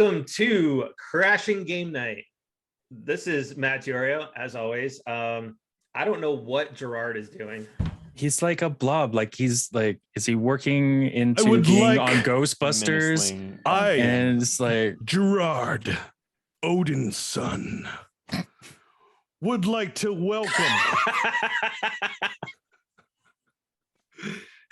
Welcome to Crashing Game Night. This is Matt Diorio, as always. I don't know what Gerard is doing. He's like a blob. Like he's like, is he working into being on Ghostbusters? And it's like Gerard, Odin's son, would like to welcome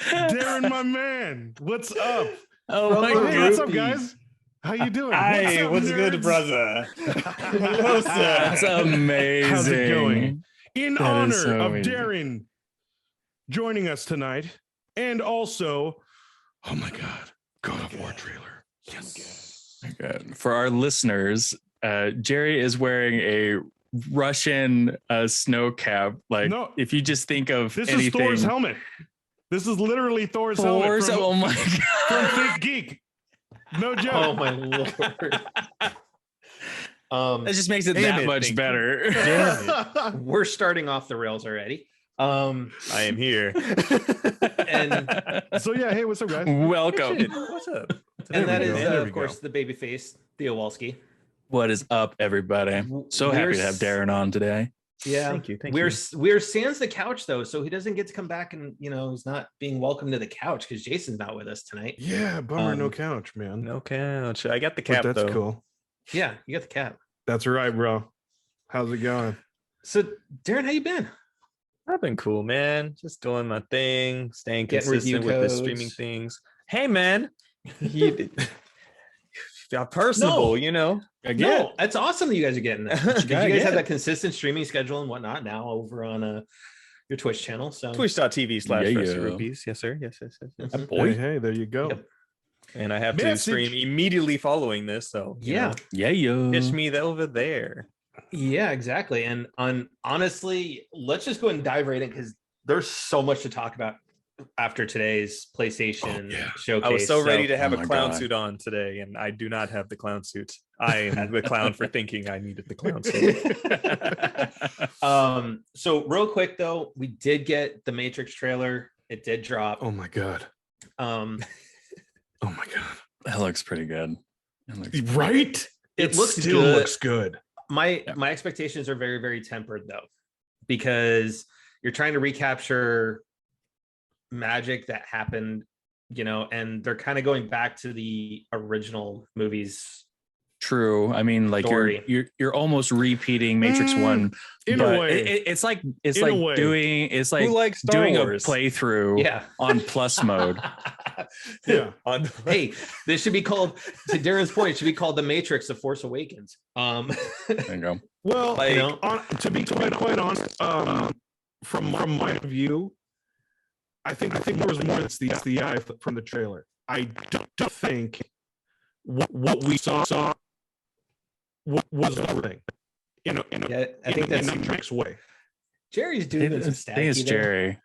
Darren, my man. What's up? Oh my God. What's up, guys? How you doing? Hi, what's good, brother? Hello, sir. That's amazing. How's it going? In That honor is so of amazing. Darren joining us tonight, and also, oh my God, God of War trailer. Yes. Oh my God. For our listeners, Jerry is wearing a Russian snow cap. Like, No. if you just think of This anything, is Thor's helmet. This is literally Thor's helmet from, oh my from God. Think Geek. No joke. Oh my lord. That just makes it Damn that it, much thank better. We're starting off the rails already. I am here. And So yeah, hey, what's up, guys? Welcome. Shit, what's up? that is, There we of course, the baby face, Theo Walski. What is up, everybody? So happy to have Darren on today. Yeah, Thank you. We're sans the couch though, so he doesn't get to come back, and he's not being welcome to the couch because Jason's not with us tonight. Yeah, bummer, no couch, man. No couch. I got the But cap that's though. cool. Yeah, you got the cap. That's right, bro. How's it going? So Darren, how you been? I've been cool, man. Just doing my thing, staying Getting review consistent with the codes. streaming things. Hey, man. Personable, Again, No, that's awesome that you guys are getting that. 'Cause you Yeah, guys yeah. have that consistent streaming schedule and whatnot now over on your Twitch channel. So Twitch.tv/Rupees. Yes, sir. Yes. Mhm. Hey, there you go. Yep. And I have to Message. stream immediately following this. So, Yeah. pitch me over there. Yeah, exactly. And honestly, let's just go ahead and dive right in because there's so much to talk about after today's PlayStation showcase. I was so ready to have Oh a my clown God. suit on today, and I do not have the clown suit. I am the clown for thinking I needed the clown suit. So real quick though, we did get the Matrix trailer. It did drop. Oh my God. Um, Oh my God. that looks pretty good. Right? It looks still good. looks good. my expectations are very, very tempered though, because you're trying to recapture magic that happened, and they're kind of going back to the original movies. True. I mean, like Story. you're almost repeating Matrix One, In but a way. it's like In a way. Who likes Star doing Wars? a playthrough Yeah. on plus mode. Yeah. Hey, this should be called, to Darren's point, it should be called The Matrix: The Force Awakens. There you go. Well, Like- to be quite honest, from my view, I think there was more that's the eye from the trailer. I don't think what we saw was everything. Yeah, I think that's in a Matrix way. Jerry's I doing think some it's, I think it's staticky there. Jerry.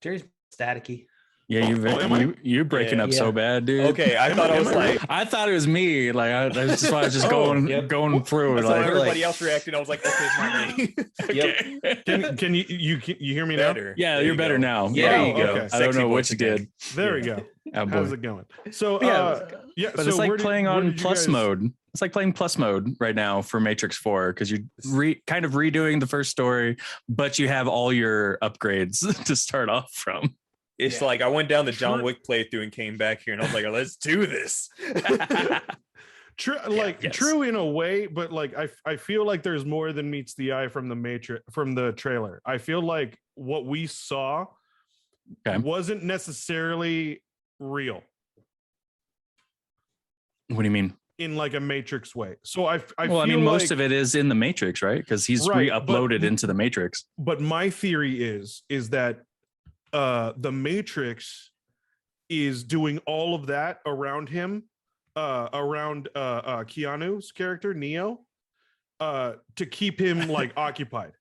Jerry's staticky. Yeah, am I? you're breaking up so Yeah. bad, dude. Okay, I thought I was like, I thought it was me. Like that's just why I was just yep. going through. so Like, everybody else reacted. I was like, okay, it's not me. Yep. Can you hear me now? Better. yeah, There you're you better go. now. Yeah, There you you go. okay. I don't Sexy know what voice you again. did. There we go. Oh, How's boy. it going? So Yeah, But so it's like where playing where on did you plus guys- mode. It's like playing plus mode right now for Matrix 4 because you're kind of redoing the first story, but you have all your upgrades to start off from. It's Yeah. like I went down the John Wick playthrough and came back here, and I was like, oh, let's do this. True, yes. true in a way, but like I feel like there's more than meets the eye from the trailer. I feel like what we saw Okay. wasn't necessarily real What do you mean? in like a Matrix way. So I Well, feel I mean, most like- of it is in the Matrix, right? Because he's Right, re-uploaded but- into the Matrix. But my theory is that the Matrix is doing all of that around him, around Keanu's character Neo, to keep him like occupied.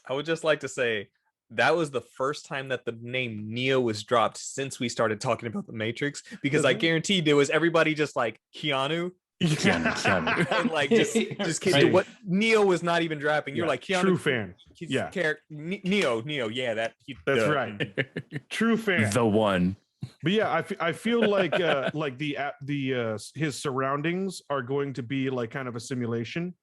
I would just like to say that was the first time that the name Neo was dropped since we started talking about the Matrix, because I guarantee there was everybody just like Keanu Keanu. and like just kidding. Right. What Neo was not even dropping. You're Yeah, like Keanu. true fan. He's Yeah. Neo. Yeah, That's right. True fan. The one. But yeah, I feel like his surroundings are going to be like kind of a simulation,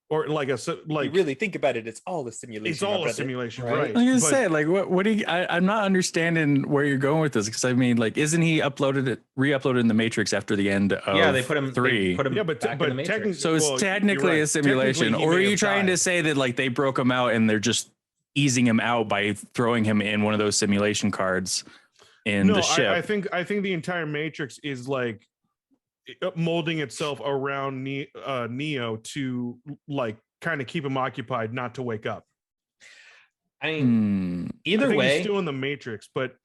or like You really think about it, it's all a simulation. it's all my a brother. simulation, Right. right? I was gonna But- say, like, what do you? I'm not understanding where you're going with this, because I mean, like, isn't he re-uploaded in the Matrix after the end of Yeah, they put him. 3? They put him Yeah, but back in the Matrix. technically- So it's well, you're technically right. a simulation, Technically, he or are may you have trying to died. say that like they broke him out and they're just easing him out by throwing him in one of those simulation cards in the ship? I think the entire Matrix is like molding itself around Neo to like kind of keep him occupied, not to wake up. I mean, Hmm. either I think he's way, still in the Matrix, but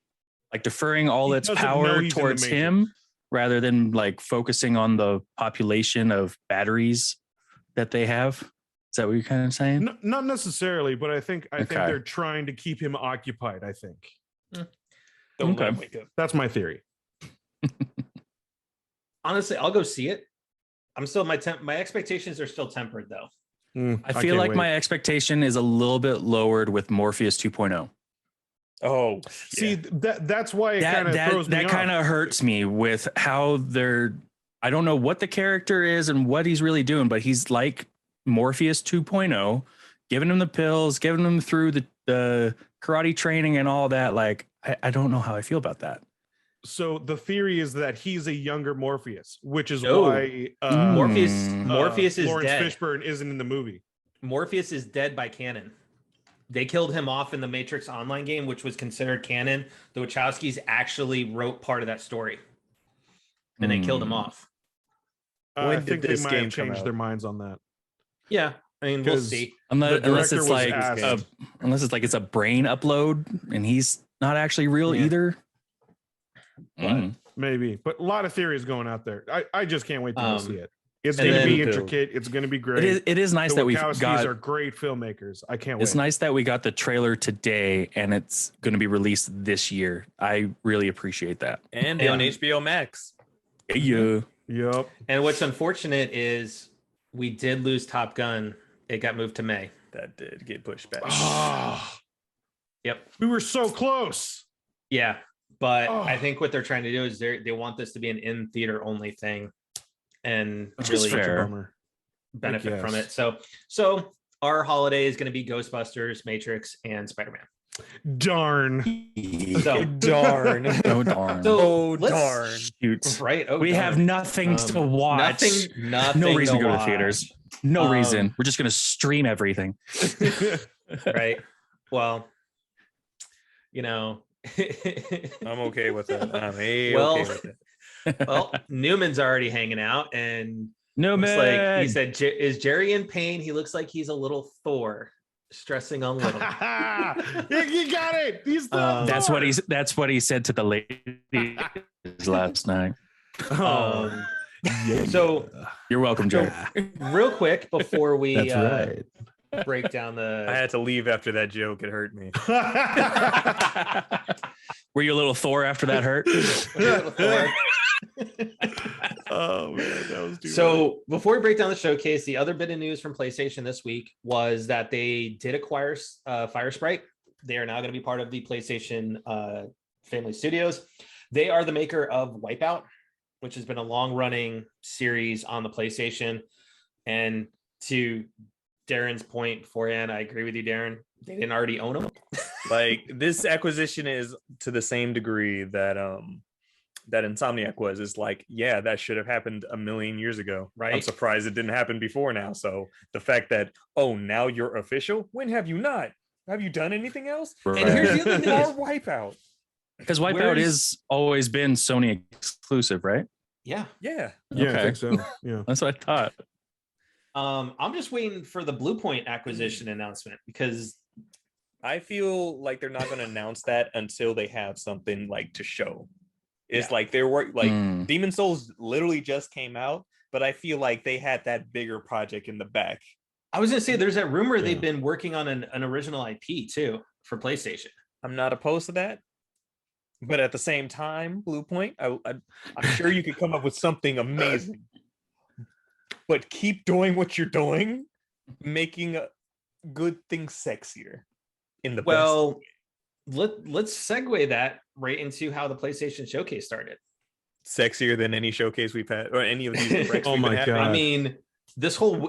Like deferring all He its doesn't know power he's in the towards Matrix. him rather than like focusing on the population of batteries that they have. Is that what you're kind of saying? not necessarily. But I think Okay. they're trying to keep him occupied. I think Don't Okay. let him wake up. that's my theory. honestly, I'll go see it. I'm still my expectations are still tempered though. I feel can't like wait. my expectation is a little bit lowered with Morpheus 2.0. Oh, See, that's why it kind of That throws me off. kind of hurts me with how they're. I don't know what the character is and what he's really doing, but he's like Morpheus 2.0, giving him the pills, giving him through the karate training and all that. Like, I don't know how I feel about that. So the theory is that he's a younger Morpheus, which is No. why Morpheus Hmm. Morpheus is Lawrence dead. Fishburne isn't in the movie. Morpheus is dead by canon. They killed him off in the Matrix Online game, which was considered canon. The Wachowskis actually wrote part of that story, and they killed him Hmm. off. I When did think they this might game have come changed out? their minds on that. Yeah, I mean, we'll 'Cause- see. Unless director it's was like asked. unless it's like it's a brain upload and he's not actually real Yeah. either. But- Mm. Maybe, but a lot of theories going out there. I just can't wait to go see it. It's and going to then- be intricate. It's going to be great. It is nice the that we've Wachowskis got. are great filmmakers. I can't It's wait. nice that we got the trailer today and it's going to be released this year. I really appreciate that. and Yeah. on HBO Max. Yeah. Yep. And what's unfortunate is we did lose Top Gun. It got moved to May. That did get pushed back. Ah, Yep. we were so close. Yeah, but Oh. I think what they're trying to do is they want this to be an in theater only thing, and Which is really fair. Bummer. benefit from Yes. it. So our holiday is going to be Ghostbusters, Matrix, and Spider-Man. Darn. So Darn. Oh, darn. So Oh, let's- darn. Shoot. right. Oh, We have darn. nothing to watch. Nothing. No reason to go to watch. theaters. No Um, reason. We're just going to stream everything. Right. Well, you know. I'm okay with that. I'm Well, okay with it. well, Newman's already hanging out, and No, looks like man. he said, "Is Jerry in pain?" He looks like he's a little Thor, stressing on little. You got it. He's the That's Thor. what he said to the ladies last night. Um, so You're welcome, Jerry. real quick before we right. break down I the had to leave after that joke. It hurt me. Were you a little Thor after that hurt? Oh man, that was too So before we break down the showcase, the other bit of news from PlayStation this week was that they did acquire Fire Sprite. They are now going to be part of the PlayStation Family Studios. They are the maker of Wipeout, which has been a long-running series on the PlayStation. And to Darren's point beforehand, I agree with you, Darren. They didn't already own them. Like, this acquisition is to the same degree that that Insomniac was. Is like, yeah, that should have happened a million years ago. I'm Right. surprised it didn't happen before now. So the fact that, oh, now you're official. When have you not? Have you done anything else? And here's the other thing is, More Wipeout. Because Wipeout Where's- is always been Sony exclusive, right? yeah. Yeah. Yeah, I Okay. think so. Yeah. That's what I thought. I'm just waiting for the Blue Point acquisition announcement because I feel like they're not going to announce that until they have something like to show. It's Yeah. like there were like Hmm. Demon Souls literally just came out, but I feel like they had that bigger project in the back. I was gonna say there's that rumor Yeah. they've been working on an original IP too for PlayStation. I'm not opposed to that, but at the same time, Blue Point, I'm sure you could come up with something amazing. But keep doing what you're doing, making good things sexier. In the best. Well, let's segue that right into how the PlayStation Showcase started. Sexier than any showcase we've had, or any of these directs Oh we've been my having. God.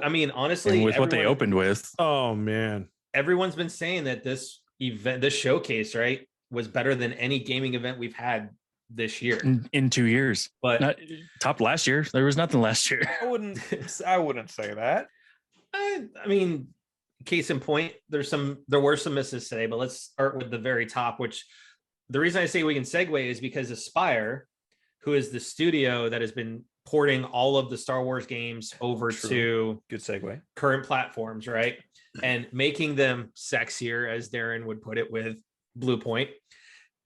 I mean, honestly, And with what they opened with. Oh man. everyone's been saying that this event, this showcase, right, was better than any gaming event we've had this year. In 2 years. But Not top last year. There was nothing last year. I wouldn't say that. I mean, case in point, there were some misses today, but let's start with the very top, which the reason I say we can segue is because Aspire, who is the studio that has been porting all of the Star Wars games over to Good segue. current platforms, right? And making them sexier, as Darren would put it with Blue Point,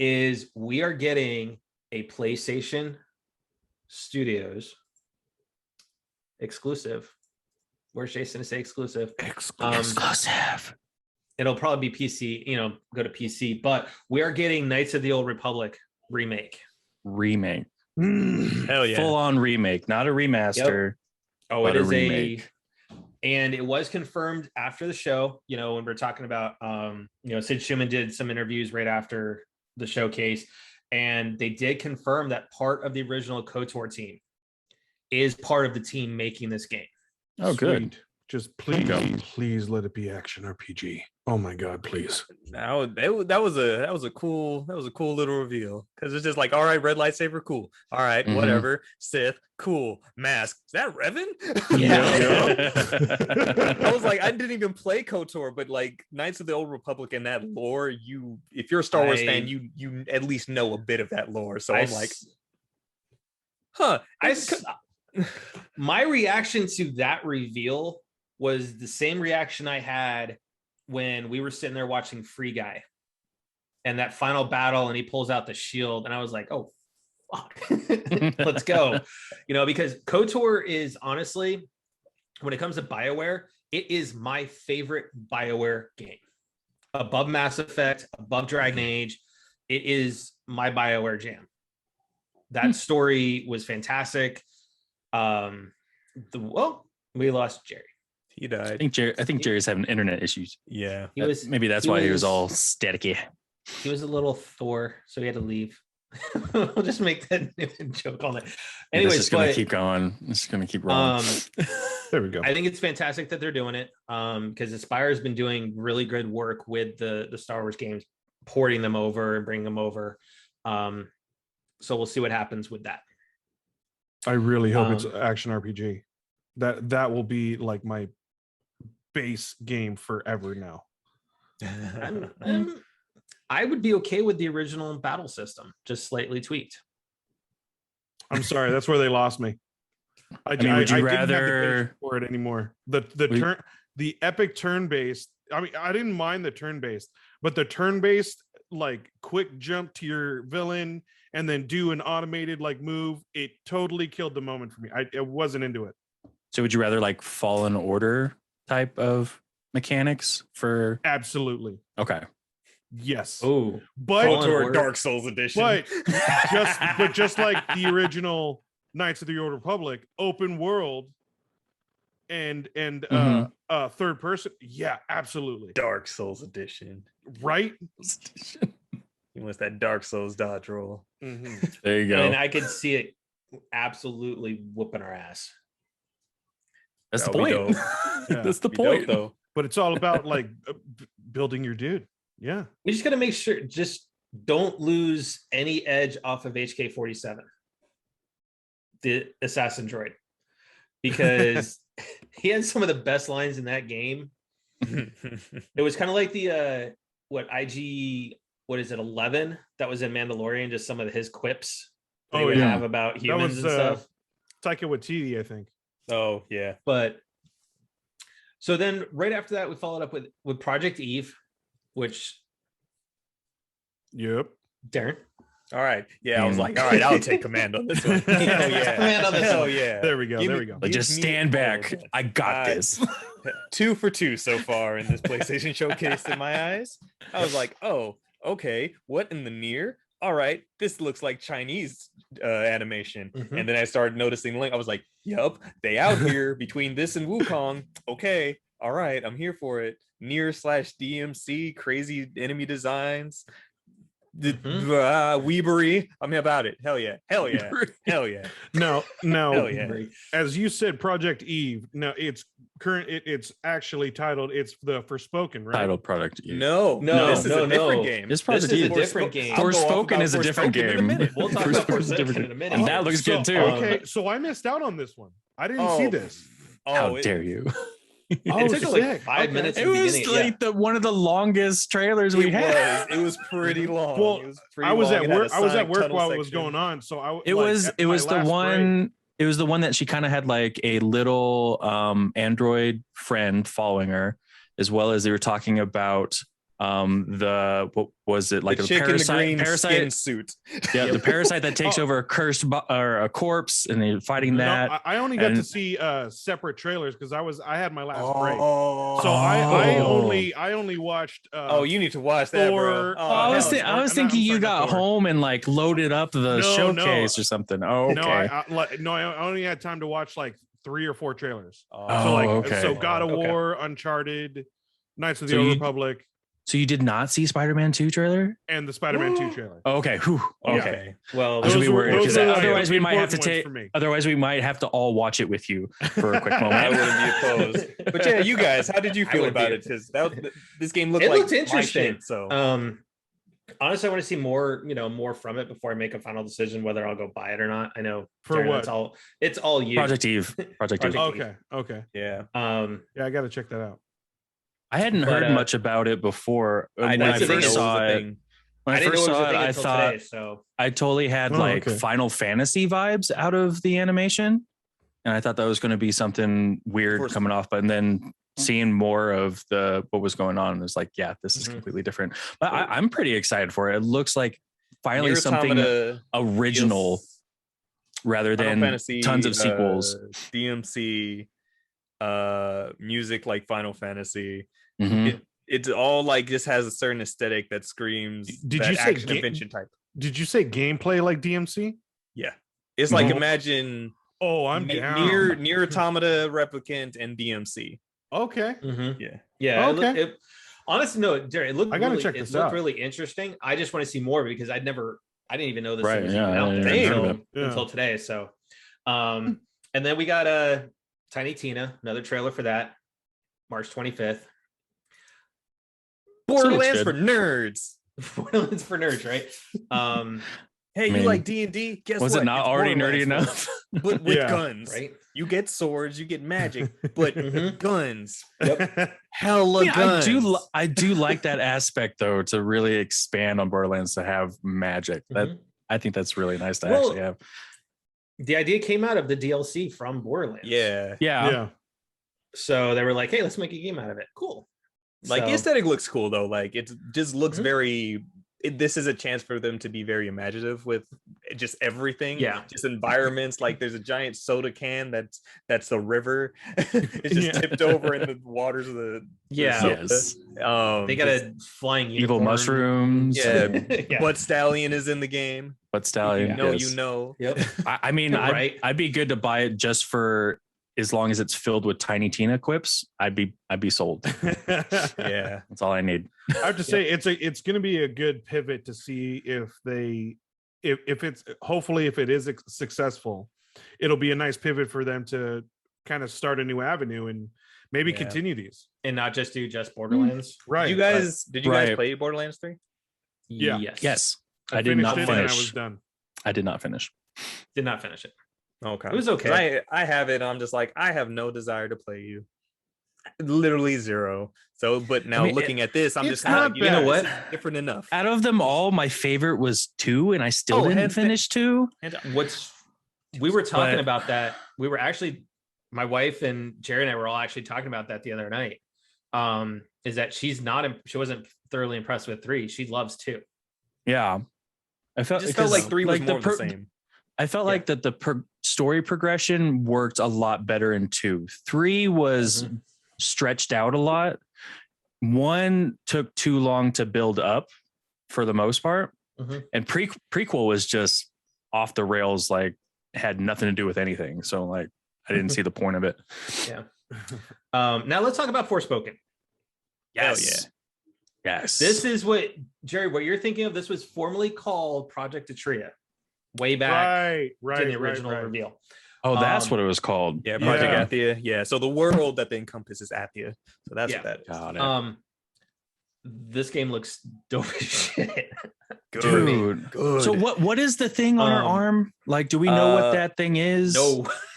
is we are getting a PlayStation Studios exclusive. Where's Jason to say exclusive? Exclusive. It'll probably be PC, go to PC, but we are getting Knights of the Old Republic remake. Hell yeah. Full on remake, not a remaster. Oh, But it a is remake. and it was confirmed after the show, when we're talking about, Sid Schumann did some interviews right after the showcase, and they did confirm that part of the original KOTOR team is part of the team making this game. Oh, good. Sweet. Just please let it be action RPG. Oh my God, please. Now that was a cool little reveal, because it's just like, all right, red lightsaber, cool. All right, Mhm. whatever. Sith, cool. Mask, is that Revan? I was like, I didn't even play KOTOR, but like Knights of the Old Republic and that lore, if you're a Star Wars fan, you at least know a bit of that lore. So I'm like, huh. My reaction to that reveal was the same reaction I had when we were sitting there watching Free Guy and that final battle, and he pulls out the shield, and I was like, oh fuck, let's go. Because KOTOR is, honestly, when it comes to BioWare, it is my favorite BioWare game. Above Mass Effect, above Dragon Age, it is my BioWare jam. That story was fantastic. We lost Jerry. He died. I think Jerry's having internet issues. Yeah. Maybe that's why he was all staticky. He was a little Thor, so he had to leave. We'll just make that joke on it. Anyways, it's just gonna keep going. It's just gonna keep rolling. There we go. I think it's fantastic that they're doing it, because Aspire has been doing really good work with the Star Wars games, porting them over and bringing them over. So we'll see what happens with that. I really hope it's action RPG. That will be like my base game forever now. I would be okay with the original battle system, just slightly tweaked. I'm sorry, that's where they lost me. Would you didn't have the rather patience for it anymore? The epic turn-based. I mean, I didn't mind the turn-based, but the turn-based, like, quick jump to your villain and then do an automated like move, it totally killed the moment for me. I wasn't into it. So would you rather like Fallen Order type of mechanics for? Absolutely. Okay. Yes. Oh, but KOTOR Dark Souls edition. But just like the original Knights of the Old Republic, open world and third person. Yeah, absolutely. Dark Souls edition. Right? He wants that Dark Souls dodge roll. Mm-hmm. There you go. And I could see it absolutely whooping our ass. That's the That'll be point. Yeah. That's the Be point. dope, though. But it's all about like building your dude. Yeah. We just got to make sure, just don't lose any edge off of HK-47, the assassin droid, because he had some of the best lines in that game. It was kind of like the what is it, 11 that was in Mandalorian, just some of his quips they would have about humans and stuff. Taika Waititi, I think. Oh yeah. But so then right after that, we followed up with Project Eve, which Yep. Darren. All right. Yeah, I was like, all right, I'll take command on this one. Hell yeah. Command on this Hell one. yeah. There we go. Give There me- we go. But just Give me stand all back. of it. I got this. 2 for 2 so far in this PlayStation showcase in my eyes. I was like, oh, okay. What in the near? All right, this looks like Chinese animation. Mhm. And then I started noticing Link. I was like, yup, they out here between this and Wukong. Okay, all right, I'm here for it. Near / DMC, crazy enemy designs. Weebery. I'm about it. Hell yeah. Hell yeah. Hell yeah. Now, Hell yeah. as you said, Project Eve. Now it's current. It's actually titled. It's the Forspoken, right? Title product. No, No, this is no, a different no. game. This This Project is a Eve. different game. I'll go off Forspoken about is a different Forspoken in a game. minute. We'll talk about Forspoken's a Forsaken different in a game. minute. And that looks good too. Okay, so I missed out on this one. I didn't see this. How dare you? Oh, It took like sick. 5 Okay. minutes. It in the was beginning, like one of the longest trailers we had. It was pretty long. Well, It was pretty I was long. at It had work. a I was at Sonic work tunnel while it was section. going on. So It was the one. It was the one that she kind of had like a little android friend following her, as well as they were talking about what was it, like the a chick in the green parasite skin suit. Yeah, the parasite that takes over a cursed or a corpse, and they're fighting that. No, I only got to and- see separate trailers because I had my last break. Oh, So I only watched. you need to watch that, bro. Thor, Oh, I was, hell, I was I'm thinking you sorry, got not Thor. home and like loaded up the No, showcase no. or something. Oh, okay. I only had time to watch like 3 or 4 trailers. Oh, So like, okay. so God of Okay. War, Uncharted, Knights of the So Old you- Republic, So you did not see Spider-Man 2 trailer? and the Spider-Man 2 trailer. Oh, okay. Whew. Okay. okay. Well, I should be worried because those are, like, otherwise we might have to important ones take. for me. Otherwise we might have to all watch it with you for a quick I moment. wouldn't be opposed. But yeah, you guys, how did you I feel would be. about it? Because this game looked It like looked my interesting. shit, so Honestly, I want to see more from it before I make a final decision whether I'll go buy it or not. I know For Darren, what? It's all you. Project Eve. Project Eve. Project- Okay. yeah. Yeah, I got to check that out. I hadn't But, heard much about it before. I When didn't I think first was saw a it, thing. when I didn't first know it was saw a it, thing I until thought today, so I totally had Oh, like okay. Final Fantasy vibes out of the animation, and I thought that was going to be something weird course. coming off. But then seeing more of what was going on, it was like, yeah, this is Mhm. completely different. But I'm pretty excited for it. It looks like finally Nier something Automata original feels- rather Final than Fantasy, tons of sequels. DMC, music like Final Fantasy. Mhm. It's all like just has a certain aesthetic that screams. Did that you say action ga- adventure type? Did you say gameplay like DMC? Yeah, it's like Mhm. imagine Oh, I'm down. near Automata, Replicant, and DMC. Okay. Mhm. Yeah, Yeah. Okay. Honestly, no, Darren, it looked I gotta really, check it this looked out. really interesting. I just want to see more because I didn't even know this Right, was yeah, even I out didn't there even heard of until, it. Yeah. until today. So, and then we got Tiny Tina, another trailer for that, March 25th. Borderlands good. for nerds. Borderlands for nerds, right? Hey, I mean, you like D&D? Guess Was what? it not It's already nerdy Borderlands enough? but with Yeah. guns. Right. You get swords, you get magic, but Mhm. guns. Yep. Hella Yeah, guns. I do like that aspect though, to really expand on Borderlands, to have magic. That Mhm. I think that's really nice to Well, actually have. The idea came out of the DLC from Borderlands. Yeah. Yeah. Yeah. So they were like, "Hey, let's make a game out of it." Cool. Like the So- aesthetic looks cool though. Like it just looks Mhm. very. This is a chance for them to be very imaginative with just everything. Yeah. just environments. Like there's a giant soda can that's the river. It's just Yeah. tipped over in the waters of the Yeah. soda. Yes. They got a flying Evil unicorn. mushrooms. Yeah, Yeah. Butt Stallion is in the game. But Stallion. You know, yes. you know. Yep. I mean, Right. I'd be good to buy it just for as long as it's filled with Tiny Tina quips. I'd be sold. Yeah. That's all I need. I have to say it's going to be a good pivot to see if it's hopefully if it is successful, it'll be a nice pivot for them to kind of start a new avenue and maybe Yeah. continue these. And not just do just Borderlands. Right. Did you guys Right. play Borderlands 3? Yeah. Yes. Yes. I did finished not it and I finish. was done. I did not finish. Did not finish it. Okay. It was 'Cause okay. I have it. I'm just like, I have no desire to play you. Literally zero. So, but now mean, looking at this, I'm it's just kind of not like, you know bad. what? This is different enough. Out of them all, my favorite was 2, and I still Oh, didn't hands down. finish 2. We were talking But- about that. We were actually, my wife and Jerry and I were all actually talking about that the other night. Is that she wasn't thoroughly impressed with 3. She loves 2. Yeah. I It felt just felt because, like 3 was like, more of the same. I felt Yeah. like that the story progression worked a lot better in 2. 3 was Mhm. stretched out a lot. 1 took too long to build up for the most part. Mhm. And prequel was just off the rails, like had nothing to do with anything. So like I didn't see the point of it. Now let's talk about Forspoken. Hell yeah. Yes. This is what Jerry, what you're thinking of. This was formerly called Project Atria, way back in the original reveal. Oh, that's what it was called. Yeah, Project Athia. Yeah, so the world that they encompass is Athia. So that's what that is. Got it. This game looks dope as shit. Dude. Good. So what is the thing on her arm? Like, do we know what that thing is?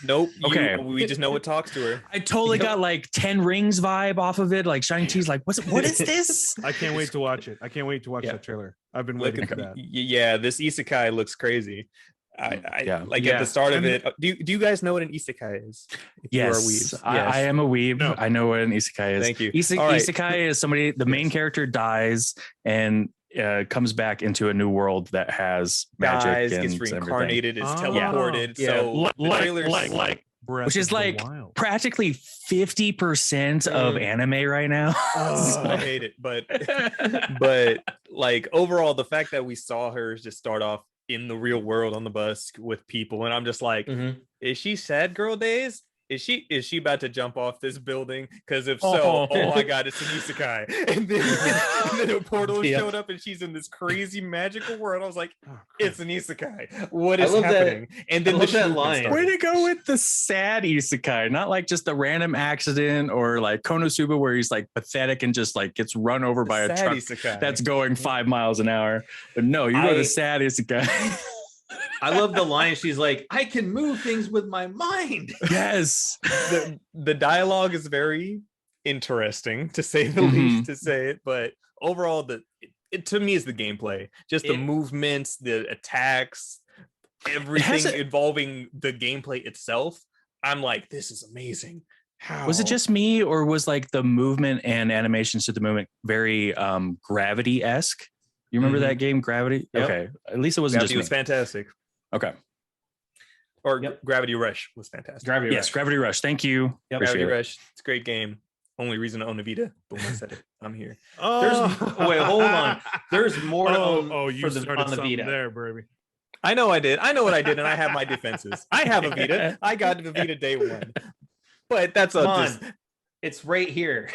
Nope. Okay. We just know it talks to her. I totally got like 10 Rings vibe off of it. Like Shang-Chi's like, what is this? I can't wait to watch it. I can't wait to watch that trailer. I've been waiting for that. Yeah, this isekai looks crazy. At the start of it. Do you guys know what an isekai is? If Yes, you are weebs. Yes. I am a weeb. No. I know what an isekai is. Thank you. Isekai is somebody, the main character dies and comes back into a new world that has magic and gets reincarnated, is teleported. Yeah. So like which is like practically 50% of anime right now. I hate it, but like overall, the fact that we saw her just start off in the real world on the bus with people, and I'm just like, is she sad girl days? Is she about to jump off this building? Because if so, oh my god, it's an isekai. And then a portal showed up and she's in this crazy magical world. I was like, it's an isekai. What is happening? And then that line. Way to go with the sad isekai, not like just a random accident or like Konosuba where he's like pathetic and just like gets run over by a truck that's going 5 miles an hour. But no, you go the sad isekai. I love the line. She's like, I can move things with my mind. Yes. The dialogue is very interesting, to say the least, to say it. But overall, it to me is the gameplay. Just the movements, the attacks, everything involving the gameplay itself. I'm like, this is amazing. How? Was it just me, or was like the movement and animations to the movement very Gravity-esque? You remember that game, Gravity? Yep. Okay. At least it wasn't Gravity just me. was fantastic. Okay. Or Gravity Rush was fantastic. Gravity Rush. Thank you. Yep. Gravity Rush. It's a great game. Only reason to own a Vita. Boom, I said it. I'm here. Wait, hold on. There's more to own you started on the Vita. There, baby. I know I did. I know what I did, and I have my defenses. I have a Vita. I got the Vita day one. But that's it's right here.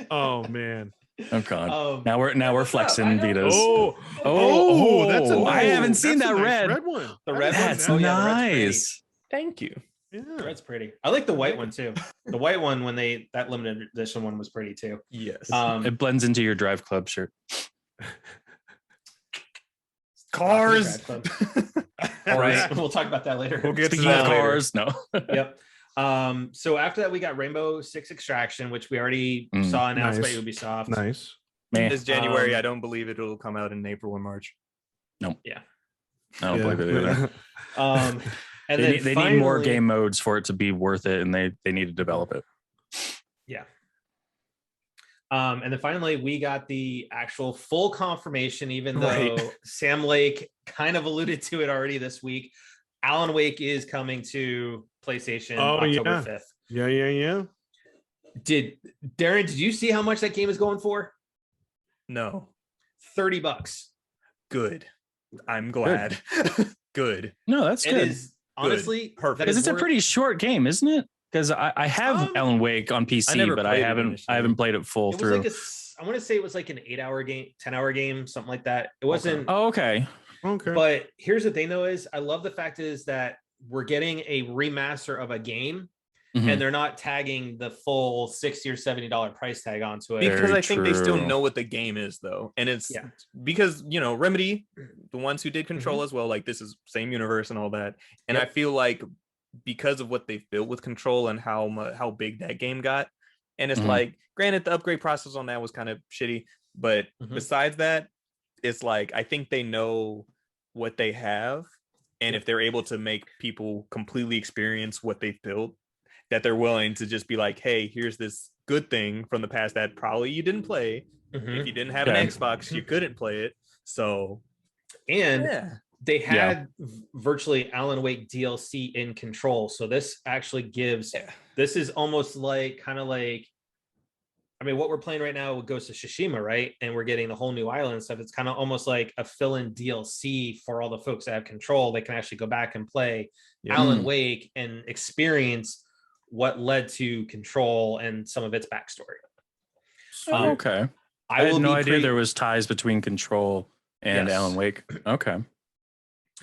Oh man. Oh god. Now we're flexing Vitas. That's I haven't seen that nice red one. The red That's one. nice. Thank you. Yeah. The red's pretty. I like the white one too. The white one when that limited edition one was pretty too. Yes. It blends into your Drive Club shirt. Cars. All right. We'll talk about that later. We'll get to Speaking that of cars. No. Yep. So after that, we got Rainbow Six Extraction, which we already saw announced by Ubisoft. Nice. Man. This January, I don't believe it'll come out in April or March. Nope. Yeah. I don't believe it either. And they need more game modes for it to be worth it, and they need to develop it. Yeah. And then finally, we got the actual full confirmation, even though Sam Lake kind of alluded to it already this week. Alan Wake is coming to PlayStation October 5th. Yeah. Darren, did you see how much that game is going for? No. $30. Good. I'm glad. Good. No, that's good. It is honestly perfect. Because it's a pretty short game, isn't it? Because I have Alan Wake on PC, but I haven't played it full through. Like I want to say it was like an 8-hour game, 10-hour game, something like that. It wasn't. Oh, okay. But here's the thing, though, is I love the fact is that we're getting a remaster of a game, and they're not tagging the full $60 or $70 price tag onto it. Because I think they still know what the game is, though. And it's because, Remedy, the ones who did Control as well, like this is same universe and all that. And I feel like because of what they've built with Control and how big that game got, and it's like, granted, the upgrade process on that was kind of shitty, but besides that, it's like, I think they know what they have. And if they're able to make people completely experience what they've built, that they're willing to just be like, hey, here's this good thing from the past that probably you didn't play. If you didn't have an Xbox, you couldn't play it. So, they had virtually Alan Wake DLC in Control. So this actually gives, this is almost like, kind of like, I mean, what we're playing right now with Ghost of Tsushima, right? And we're getting the whole new island and stuff. It's kind of almost like a fill-in DLC for all the folks that have Control. They can actually go back and play Alan Wake and experience what led to Control and some of its backstory. Oh, okay. I had no idea there was ties between Control and Alan Wake. Okay.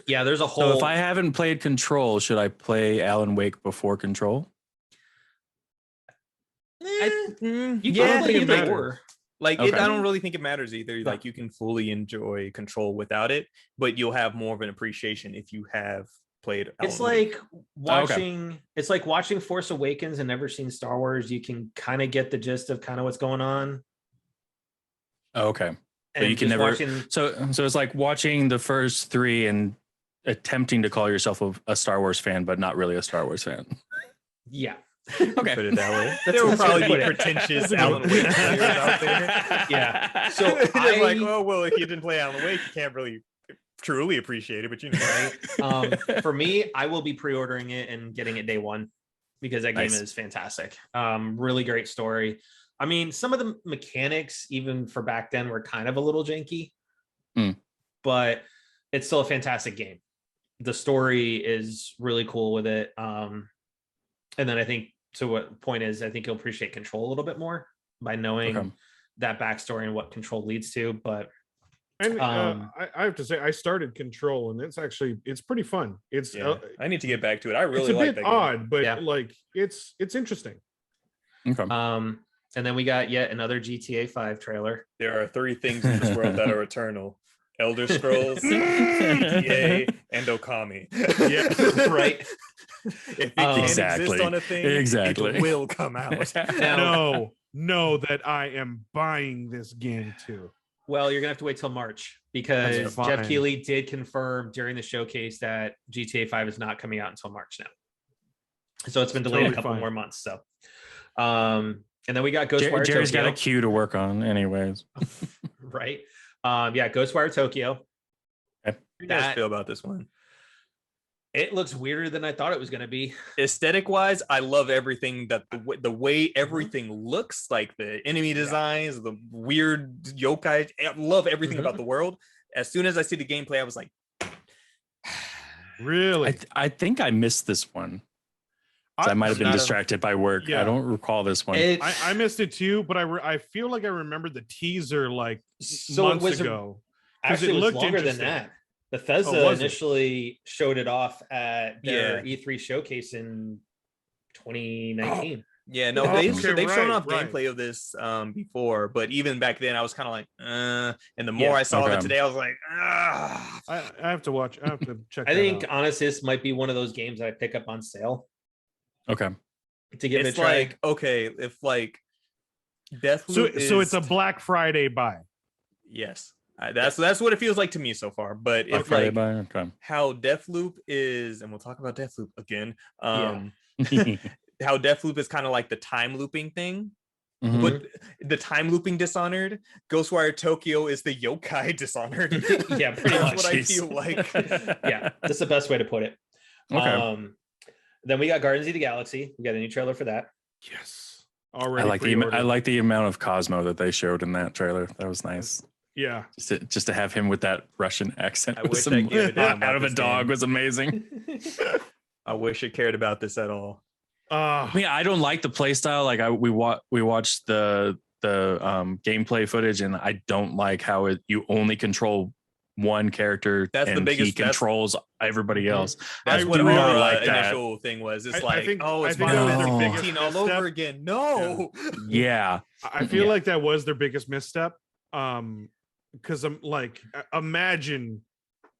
Yeah, there's a whole. So if I haven't played Control, should I play Alan Wake before Control? You can don't play think it either matters. or. Like Okay. I don't really think it matters either. No. Like you can fully enjoy Control without it, but you'll have more of an appreciation if you have played. It's Alan Wake. like watching. It's like watching Force Awakens and never seen Star Wars. You can kind of get the gist of kind of what's going on. Okay. But And you can just never. watching. So it's like watching the first three and attempting to call yourself a Star Wars fan, but not really a Star Wars fan. Yeah. Okay. Put it that way. That's- There will that's how probably I be put it. pretentious Alan Wake players out there. Yeah. So Just like, I- oh well, if you didn't play Alan Wake, you can't really truly appreciate it. But you know, Right. For me, I will be pre-ordering it and getting it day one because that game Nice. is fantastic. Really great story. I mean, some of the mechanics, even for back then, were kind of a little janky, but it's still a fantastic game. The story is really cool with it. And then I think, so what point is, I think you'll appreciate Control a little bit more by knowing that backstory and what Control leads to. But And I have to say, I started Control, and it's pretty fun. It's I need to get back to it. I really it's a like bit that game. odd, but Yeah. like it's interesting. Okay. and then we got yet another GTA 5 trailer. There are 3 things in this world that are eternal: Elder Scrolls, GTA, and Okami. Yeah. Right. If it can't Exactly. exist on a thing, Exactly. it will come out. Now, No, that I am buying this game too. well, you're gonna have to wait till March because That's Jeff fine. Keighley did confirm during the showcase that GTA 5 is not coming out until March now. So it's been delayed Totally a couple fine. more months. So, and then we got Ghostwire Jerry's Tokyo, got a queue to work on, anyways. right? Yeah, Ghostwire Tokyo. How do you guys That- feel about this one? It looks weirder than I thought it was gonna be. Aesthetic wise, I love everything that the way everything looks, like the enemy designs, the weird yokai. I love everything about the world. As soon as I see the gameplay, I was like, Really? I think I missed this one. I might have been not a- distracted by work. Yeah. I don't recall this one. I missed it too, but I feel like I remember the teaser like So months it was ago. 'Cause actually it it was looked longer than interesting. that. Bethesda Oh, was it? initially showed it off at their Yeah. E3 showcase in 2019. yeah, no, Oh, they've okay, shown right, off right. gameplay of this before, but even back then, I was kind of like, and the more Yeah. I saw of it Okay. today, I was like, ah. I have to watch. I have to check. I that think out. honestly, this might be one of those games that I pick up on sale Okay. to give it a It's try. like, okay, if like Deathloop So is, so it's a Black Friday buy. yes. That's what it feels like to me so far. But if Okay. like Bye. Okay. how Deathloop is, and we'll talk about Deathloop again. Yeah. How Deathloop is kind of like the time looping thing, Mhm. but the time looping Dishonored, Ghostwire Tokyo is the yokai Dishonored. Yeah, pretty That's much. what I Jeez. feel like. Yeah, that's the best way to put it. Okay. Then we got Guardians of the Galaxy. We got a new trailer for that. Yes. I Already. like the amount of Cosmo that they showed in that trailer. That was nice. Yeah. Just to have him with that Russian accent I with wish some I gave a damn about out of a this dog game. was amazing. I wish it cared about this at all. I mean, I don't like the play style. Like we watched the gameplay footage, and I don't like how you only control one character. That's the and biggest- he controls everybody else. That's I what do our not like that. initial thing was. It's I like, think- oh, it's I think that Final was Fantasy their 15 biggest all misstep. over again. No. Yeah. I feel Yeah. like that was their biggest misstep. Because I'm like, imagine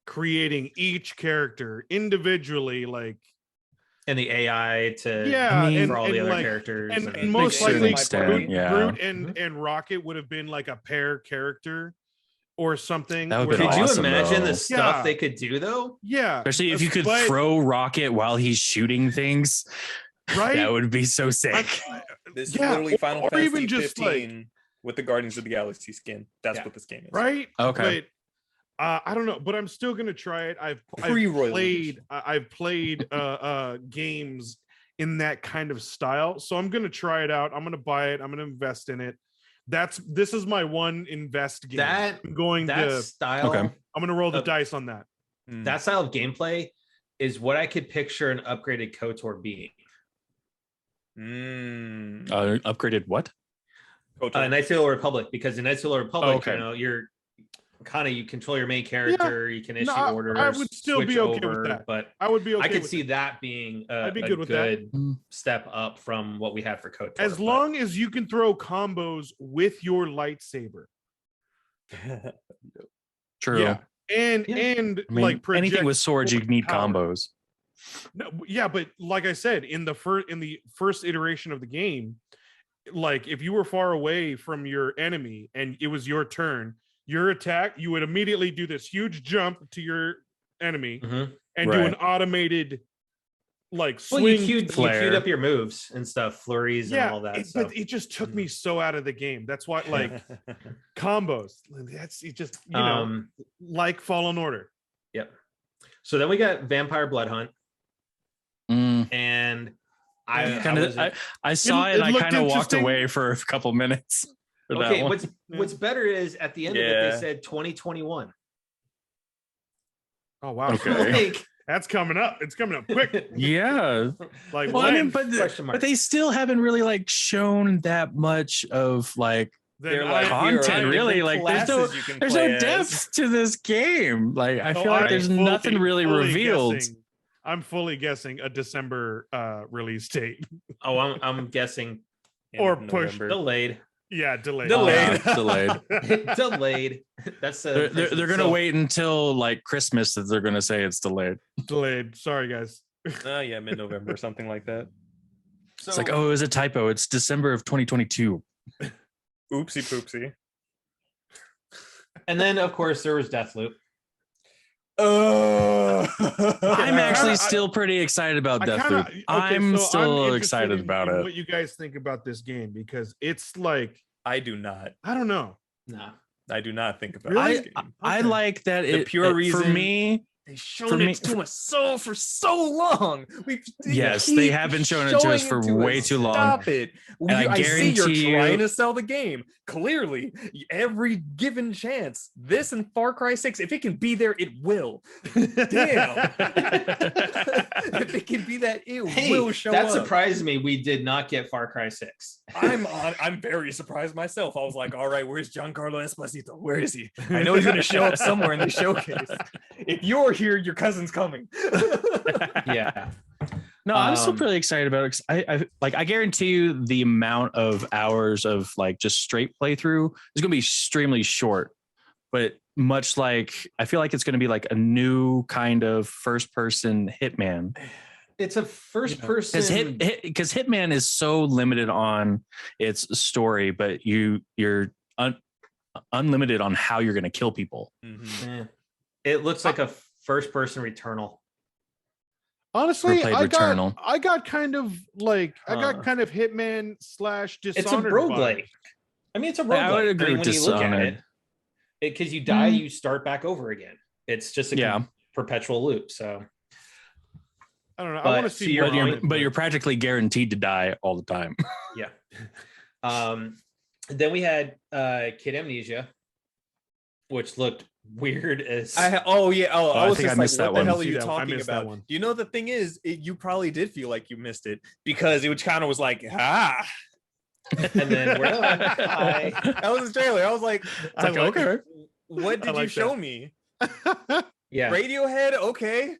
creating each character individually, like And the AI to yeah, mean, for all the other like, characters. and and- most to an likely extent, Groot, yeah. Groot and Rocket would have been like a pair character or something. That would've where, been Could like, you awesome, imagine though. the stuff Yeah. they could do though? Yeah, Especially if you could but- throw Rocket while he's shooting things. right. That would be so sick. This Yeah, is literally Final or Fantasy even just, 15 with the Guardians of the Galaxy skin. That's Yeah. what this game is. right. Okay. But I don't know, but I'm still gonna try it. I've Pre-royal played I've played games in that kind of style, so I'm gonna try it out. I'm gonna buy it. I'm gonna invest in it. This is my one invest game. That I'm going that to. style, Okay. I'm gonna roll the of- dice on that. Mm. that style of gameplay is what I could picture an upgraded KOTOR being. Mm. Upgraded what? Knights of the Old Republic, because in Knights of the Old Republic, okay. you know, you're kind of, you control your main character, you can issue orders. I would still switch be okay over, with that. but I would be okay. I could with see that. that being I'd be a good with that. step up from what we had for KOTOR. As long as you can throw combos with your lightsaber. True. Yeah. And I mean, like anything with swords, you need power. combos. No, yeah, but like I said, in the first iteration of the game, like if you were far away from your enemy and it was your turn, your attack, you would immediately do this huge jump to your enemy and do an automated like swing. Well, you queued up your moves and stuff, flurries and all that. But it just took me so out of the game. That's why, like combos. That's it. Just you know, like Fallen Order. Yep. So then we got Vampire Blood Hunt, and I saw it. And I kind of walked away for a couple minutes. Okay, what's better is at the end of it they said 2021. Oh wow! Okay. Like, that's coming up. It's coming up quick. Yeah. Like, well, I mean, but they still haven't really like shown that much of like they're like content. Really, like there's no depth to this game. Like I feel like there's nothing really revealed. I'm fully guessing a December release date. Oh, I'm guessing or pushed, delayed. Yeah, delayed. Delayed. Delayed. That's they're gonna wait until like Christmas that they're gonna say it's delayed. Delayed. Sorry, guys. Yeah, mid-November, something like that. So, it's like, oh, it was a typo. It's December of 2022. Oopsie poopsie. And then, of course, there was Deathloop. I'm actually still pretty excited about Deathloop. I'm still excited about it. What you guys think about this game? Because it's like I do not. I don't know. No, I do not think about really? this game. I like that. The pure reason for me. They've shown it to us for so long. They have been showing it to us for way too long. Stop it. I see you're you, trying to sell the game. Clearly, every given chance, this and Far Cry 6, if it can be there, it will. Damn. If it can be that, it will show that up. That surprised me. We did not get Far Cry 6. I'm very surprised myself. I was like, all right, where's Giancarlo Esposito? Where is he? I know he's going to show up somewhere in the showcase. If you're here, your cousin's coming. Yeah. No, I'm still pretty excited about it. I guarantee you the amount of hours of like just straight playthrough is going to be extremely short, but much like I feel like it's going to be like a new kind of first person Hitman. It's a first person because Hitman is so limited on its story, but you're unlimited on how you're going to kill people. Mm-hmm. It looks like a first person Returnal. Honestly, I got kind of like Hitman / Dishonored. It's a roguelike. I mean, it's a roguelike. I would agree with when you look at it, because you die, you start back over again. It's just a perpetual loop. So I don't know. I want to see more. But you're practically guaranteed to die all the time. Yeah. Then we had Kid Amnesia, which looked weird as I was think just I missed like, that what the one. hell are you talking about? You know, the thing is, you probably did feel like you missed it because it kind of was like, and then we're like, hi. That was the trailer. I was like, okay, what did you show me? Yeah, Radiohead. Okay,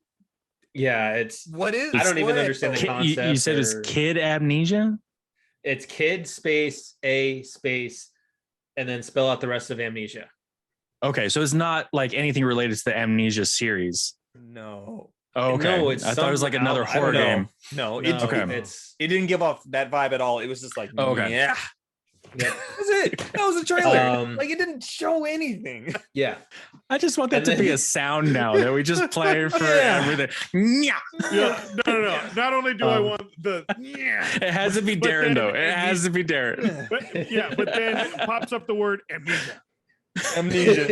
yeah, it's what is? I don't even understand the concept. You said it's Kid Amnesia. It's Kid space A space, and then spell out the rest of Amnesia. Okay, so it's not like anything related to the Amnesia series. No. Oh, okay. No, I thought it was like another horror game. No, it didn't give off that vibe at all. It was just like, yeah. Yep. That was it. That was a trailer. Like it didn't show anything. Yeah. I just want that to be a sound now that we just play for everything. Yeah. No. Not only do I want the it has to be Darren though. It has to be Darren. But then it pops up the word Amnesia. And then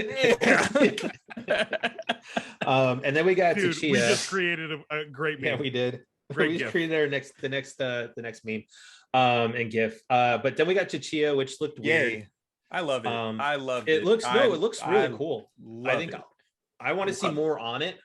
we got Tachia. We just created a great meme. Yeah, we did. Great we GIF. created the next meme and GIF. But then we got Tachia, which looked weird. Yay. I love it. I love it. It looks really cool. I think it. I want to see more on it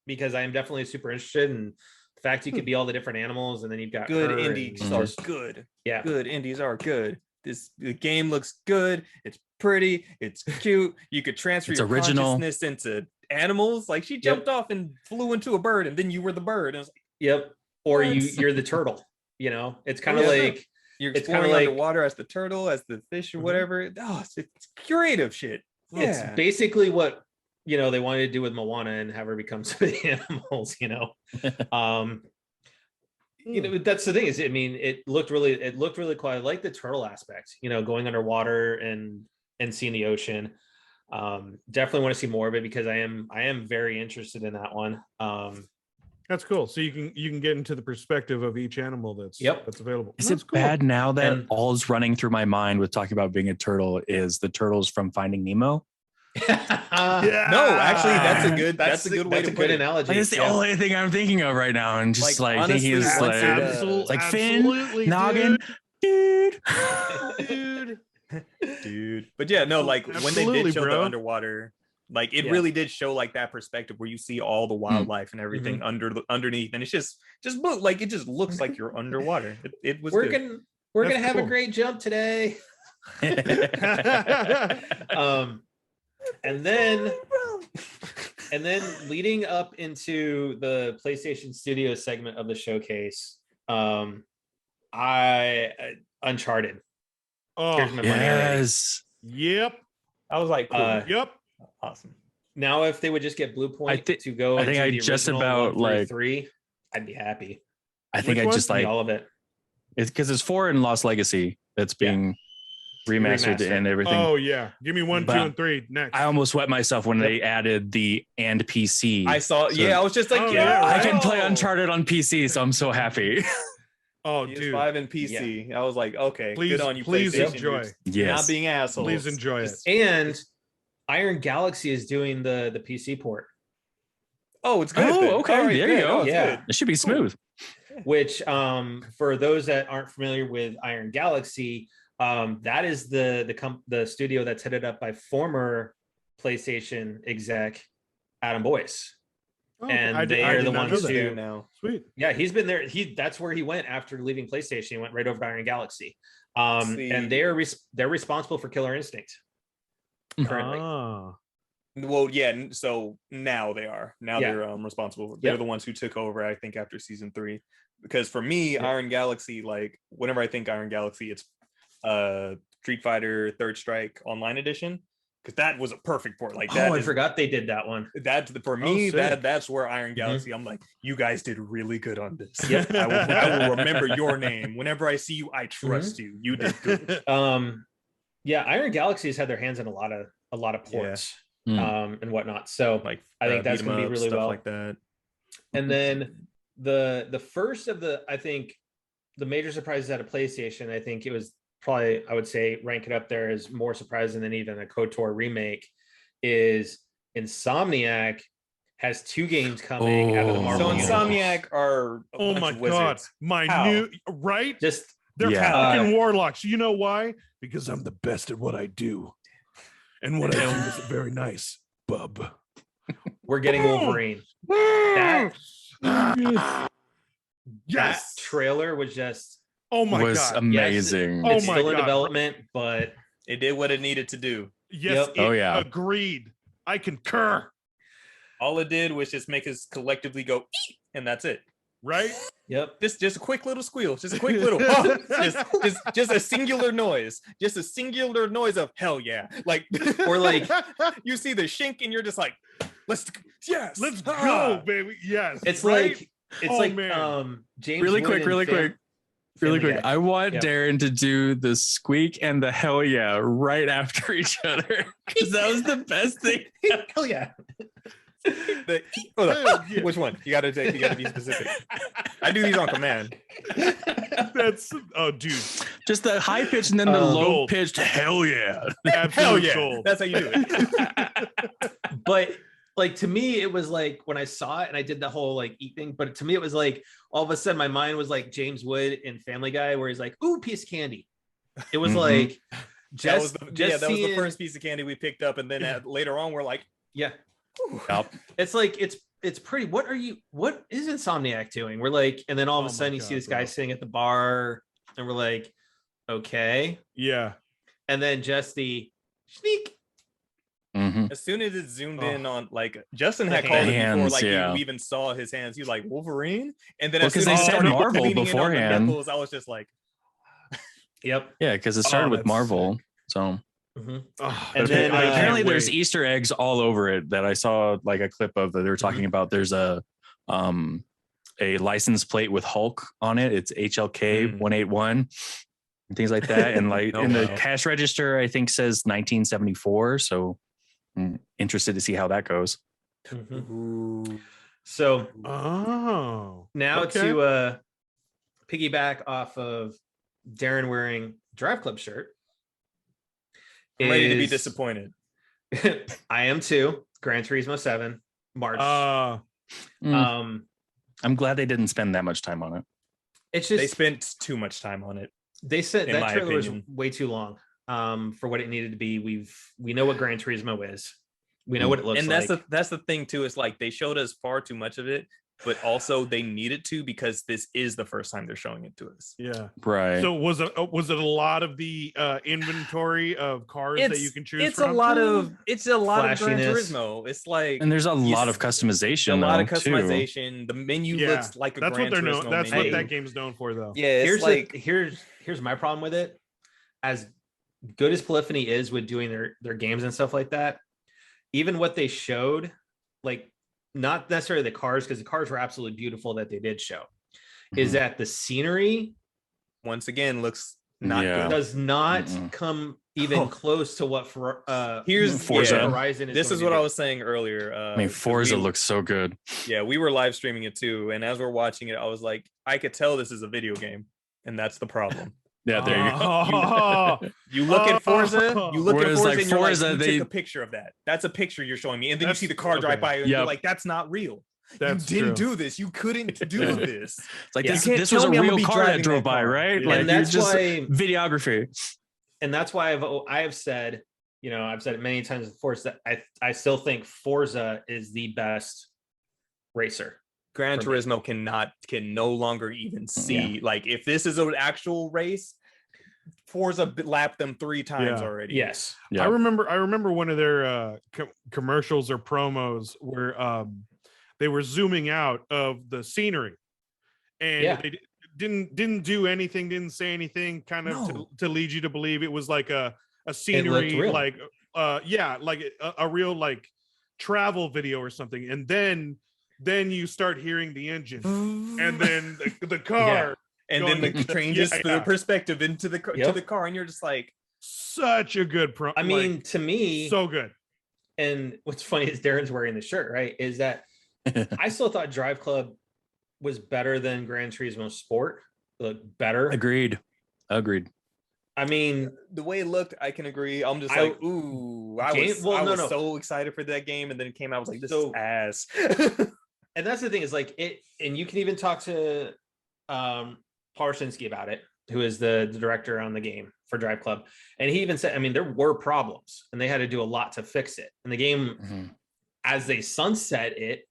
because I am definitely super interested in the fact you could be all the different animals, and then you've got good indies are good. Yeah, good indies are good. the game looks good. It's pretty. It's cute. You could transfer your original consciousness into animals. Like she jumped off and flew into a bird, and then you were the bird. And I was like, Yep. Or What? you're the turtle. It's kind of Yeah. like you're It's kinda exploring like- underwater as the turtle, as the fish, or whatever. Oh, it's creative shit. it's Yeah. basically what they wanted to do with Moana and have her become some of the animals. That's the thing is, I mean, it looked really cool. I like the turtle aspect, going underwater and seeing the ocean. Definitely want to see more of it because I am very interested in that one. That's cool. So you can get into the perspective of each animal that's available. Is That's it cool. bad now that And- all's running through my mind with talking about being a turtle is the turtles from Finding Nemo? Yeah. No, actually, that's a good way That's to a put good it. analogy. Like, it's the only thing I'm thinking of right now, and just Like, like thinking honestly, is once like, it, Absolute- like Finn, absolutely, Noggin, dude. dude. But yeah, no, like when they Absolutely, did show bro. the underwater, like it Yeah. really did show like that perspective where you see all the wildlife and everything underneath, and it's just blue. Like it just looks like you're underwater. It was we're good. gonna That's have a cool. great jump today. And then leading up into the PlayStation Studio segment of the showcase, Uncharted. Oh, Here's my money already. Yes. yep. I was like, cool. Yep. Awesome. Now, if they would just get Blue Point to go, I think into I the just original about, 1 through like- 3, I'd be happy. I think Which I one? just Need like all of it. it's because it's 4 in Lost Legacy that's being remastered Remastered. and everything. Oh yeah. Give me 1, 2, But and 3 next. I almost wet myself when they added the and PC. I saw. So- Yeah, I was just like, Oh, yeah, yeah, I right. can play Uncharted on PC, so I'm so happy. oh, dude. PS5 and PC. I was like, okay, Please, good on you, please PlayStation enjoy. dudes. Yes. Not being assholes. Please enjoy it. And Iron Galaxy is doing the PC port, Oh, it's good. Oh, then. okay, All right, there you good. go. Oh, it's Yeah. good. It should be smooth. which for those that aren't familiar with Iron Galaxy, that is the studio that's headed up by former PlayStation exec Adam Boyce. Oh, And I did- they I are did the not know ones that. to- There now. Sweet. Yeah, he's been there. That's where he went after leaving PlayStation. He went right over to Iron Galaxy. And they're responsible for Killer Instinct currently. Ah. Well, yeah. So now they are. Now Yeah. they're responsible. They're Yep. the ones who took over, I think, after season 3. Because for me, Yep. Iron Galaxy, like whenever I think Iron Galaxy, it's Street Fighter Third Strike Online Edition. Because that was a perfect port. Like that. Oh, I is- forgot they did that one. That's for me. sick. That's where Iron Galaxy. I'm like, you guys did really good on this. Yep. I will remember your name whenever I see you. I trust you. You did good. Yeah, Iron Galaxy has had their hands in a lot of ports and whatnot. So Like I think that's beat 'em going to be up, really stuff well. like that. And then the first of I think the major surprises out of PlayStation, I think it was probably, I would say, rank it up there as more surprising than even a KOTOR remake, is Insomniac has 2 games coming out of the Oh. Marvel So universe. Insomniac are a Oh bunch my of god. wizards. My How? new right? Just They're Yeah. fucking warlocks. You know why? Because I'm the best at what I do. And what I do is very nice, bub. we're getting Wolverine. That Yes. that trailer was just Oh my was god. amazing. Oh it's my still in God. development, but It did what it needed to do. Yes. Yep. Oh, yeah. Agreed. I concur. All it did was just make us collectively go, "Eek," and that's it. Right? yep. Just a quick little squeal, just a quick little, just a singular noise, just a singular noise of hell yeah, like Or like you see the shink and you're just like, let's Let's ah. go, baby. Yes. it's right? like it's Oh, like man. James Really Wood quick, in really quick. Really Family quick. Guy. I want Yep. Darren to do the squeak and the hell yeah right after each other. Because that was the best thing. Hell yeah. The, oh, the- Hell yeah. which one? You gotta be specific. I do these on command. That's dude. Just the high pitch and then the low Gold. pitched hell yeah. Hell Absolute yeah, gold. that's how you do it. But like to me, it was like when I saw it and I did the whole like eat thing, but to me, it was like all of a sudden my mind was like James Wood in Family Guy, where he's like, ooh, piece of candy. It was Mhm. like That was just that was the seeing- first piece of candy we picked up, and then later on we're like, yeah. Yep. It's like it's pretty. What is Insomniac doing? We're like, and then all of Oh a my sudden you see God, this guy bro. sitting at the bar, and we're like, Okay. Yeah. And then just the sneak. Mhm. As soon as it zoomed in on, like, Justin The had called it before, hands, like yeah. you even saw his hands. He was like, Wolverine, and then Well, as soon 'cause they as it said started Marvel leaning in on the beforehand. nipples, I was just like, Yep. Yeah, because it started with that's Marvel. So Mhm. Oh, And but then, apparently there's wait. Easter eggs all over it that I saw like a clip of that they were talking about. There's a license plate with Hulk on it. It's HLK 181 and things like that. And like Oh, in the wow. cash register, I think says 1974. So I'm interested to see how that goes. Mhm. ooh. So Oh. now Okay. to piggyback off of Darren wearing Drive Club shirt. I'm ready to be is- disappointed. I am too. Gran Turismo 7, March. I'm glad they didn't spend that much time on it. It's They just spent too much time on it. they said in that my trailer opinion. was way too long for what it needed to be. We know what Gran Turismo is. We know what it looks And like. that's the thing too. Is like they showed us far too much of it, but also they needed to because this is the first time they're showing it to us. Yeah. Right. So was it a lot of the inventory of cars that you can choose It's from? a lot of Gran Flashiness. Turismo. It's like and there's a lot yes, of customization. a lot of though, too. customization. The menu Yeah, looks like a that's Gran what they're known. Turismo That's menu. what that game's known for, though. Yeah, it's here's my problem with it. As good as Polyphony is with doing their games and stuff like that, even what they showed, like not necessarily the cars, because the cars were absolutely beautiful that they did show, is Mhm. that the scenery once again looks not Yeah. good. does not Mm-mm. come even Oh. close to what for Here's Forza. yeah, Horizon is. this going is to what do. I was saying earlier. I mean, 'cause Forza we- looks so good. Yeah, we were live streaming it too, and as we're watching it, I was like, I could tell this is a video game, and that's the problem. Yeah, there you go. Oh, You look at Forza, Oh. you look at Whereas, Forza, like, and you're Forza, like, you they- took a picture of that. That's a picture you're showing me, and then you That's- see the car drive okay. by, and Yep. you're like, that's not real. That's you didn't true. do this. You couldn't do Yeah. this. It's like Yeah. this, You can't this was tell a me I'm gonna real be car that driving drove that by, car. right? Yeah. Like And you're that's just why- videography. And that's why I have said, I've said it many times before, that I still think Forza is the best racer. Gran For me. Turismo can no longer even see. Like, if this is an actual race, Forza lapped them 3 times Yeah. already. Yes. Yeah. I remember one of their commercials or promos where they were zooming out of the scenery, and Yeah. they didn't do anything, didn't say anything, kind of No. to lead you to believe it was like a scenery, real. like like a real like travel video or something, and then you start hearing the engine, and then the car. And then going- the changes Yeah, the yeah. perspective into the to Yep. the car, and you're just like, Such a good pro. I mean, to me, so good. and what's funny is Darren's wearing the shirt, right? Is that I still thought Drive Club was better than Gran Turismo Sport. Looked better. Agreed. I mean, the way it looked, I can agree. I'm just I- like, ooh, I Game- was no. so excited for that game, and then it came out, I was like, this So- is ass. and that's the thing is like it, and you can even talk to Parsinski about it, who is the director on the game for Drive Club, and he even said, I mean, there were problems, and they had to do a lot to fix it. And the game, Mhm. as they sunset it,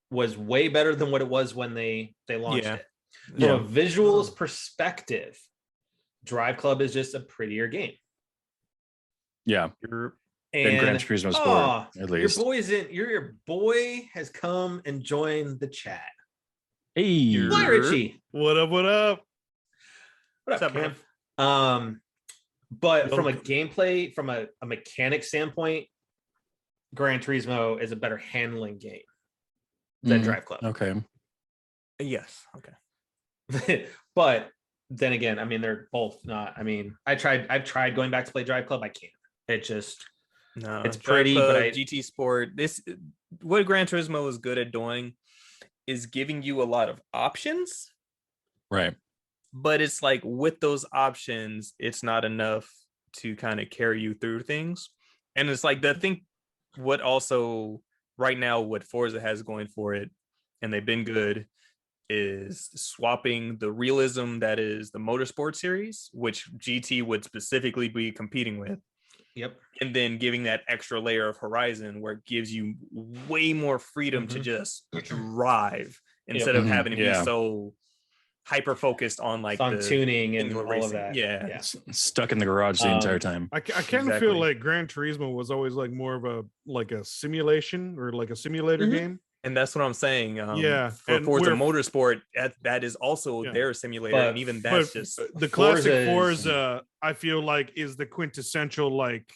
was way better than what it was when they launched Yeah. it. From Yeah. a visuals perspective, Drive Club is just a prettier game. Yeah. You're- Than Gran And Turismo Sport, aw, at least. your boy has come and joined the chat. Hey. Why, Richie? What up? What up? What up, What's up, Cam? But from a Welcome. gameplay, from a mechanic standpoint, Gran Turismo is a better handling game than Mhm. Drive Club. Okay. yes, okay. But then again, I mean, they're both not. I mean, I've tried going back to play Drive Club. I can't. It just No, It's Drive pretty, Club, but GT Sport. What Gran Turismo is good at doing is giving you a lot of options, Right. but it's like with those options, it's not enough to kind of carry you through things. And it's like the thing. What also right now, what Forza has going for it, and they've been good, is swapping the realism that is the motorsport series, which GT would specifically be competing with, yep. and then giving that extra layer of Horizon where it gives you way more freedom to Mhm. just drive instead of Mhm. having to Yeah. be so hyper focused on like on the tuning and single all of racing. that. Yeah. Stuck in the garage the entire time. I kind of Exactly. feel like Gran Turismo was always like more of a simulation or like a simulator Mhm. game. And that's what I'm saying. Yeah, For and Forza we're- Motorsport, that is also Yeah. their simulator, But- and even But that's just the classic Forza's- Forza, I feel like, is the quintessential like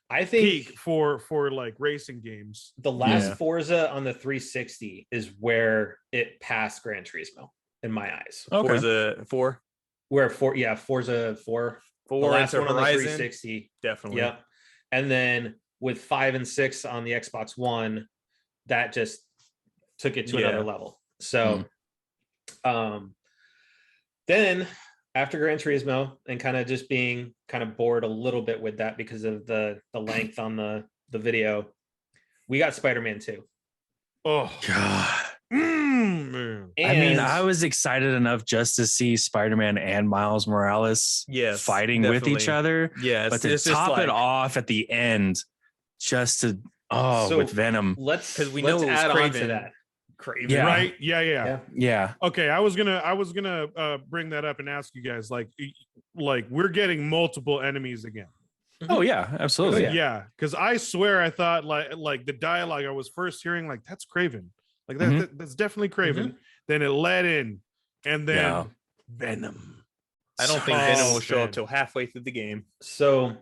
I think peak for like racing games. the last Yeah. Forza on the 360 is where it passed Gran Turismo in my eyes. Okay. Forza 4. Where Forza 4, the 4 last into one on the Horizon, 360. definitely. Yep. And then with 5 and 6 on the Xbox One, that just took it to another Yeah. level. So then after Gran Turismo and kind of just being kind of bored a little bit with that because of the length on the video, we got Spider-Man 2. Oh, God. man. I mean, And I was excited enough just to see Spider-Man and Miles Morales Yes, fighting with each definitely. other. Yes, But to it's just top it like- off at the end, just to So- with Venom. let's 'Cause we let's know it was add on to Craven. that. Craven. Yeah. Right? Yeah. Yeah. Okay, I was gonna bring that up and ask you guys like we're getting multiple enemies again. Oh yeah, absolutely. Oh, Yeah, because I swear I thought like the dialogue I was first hearing, like that's Craven, like that's definitely Craven. Then it led in, and then Yeah. Venom. I don't think Oh, Venom will show man. up till halfway through the game. So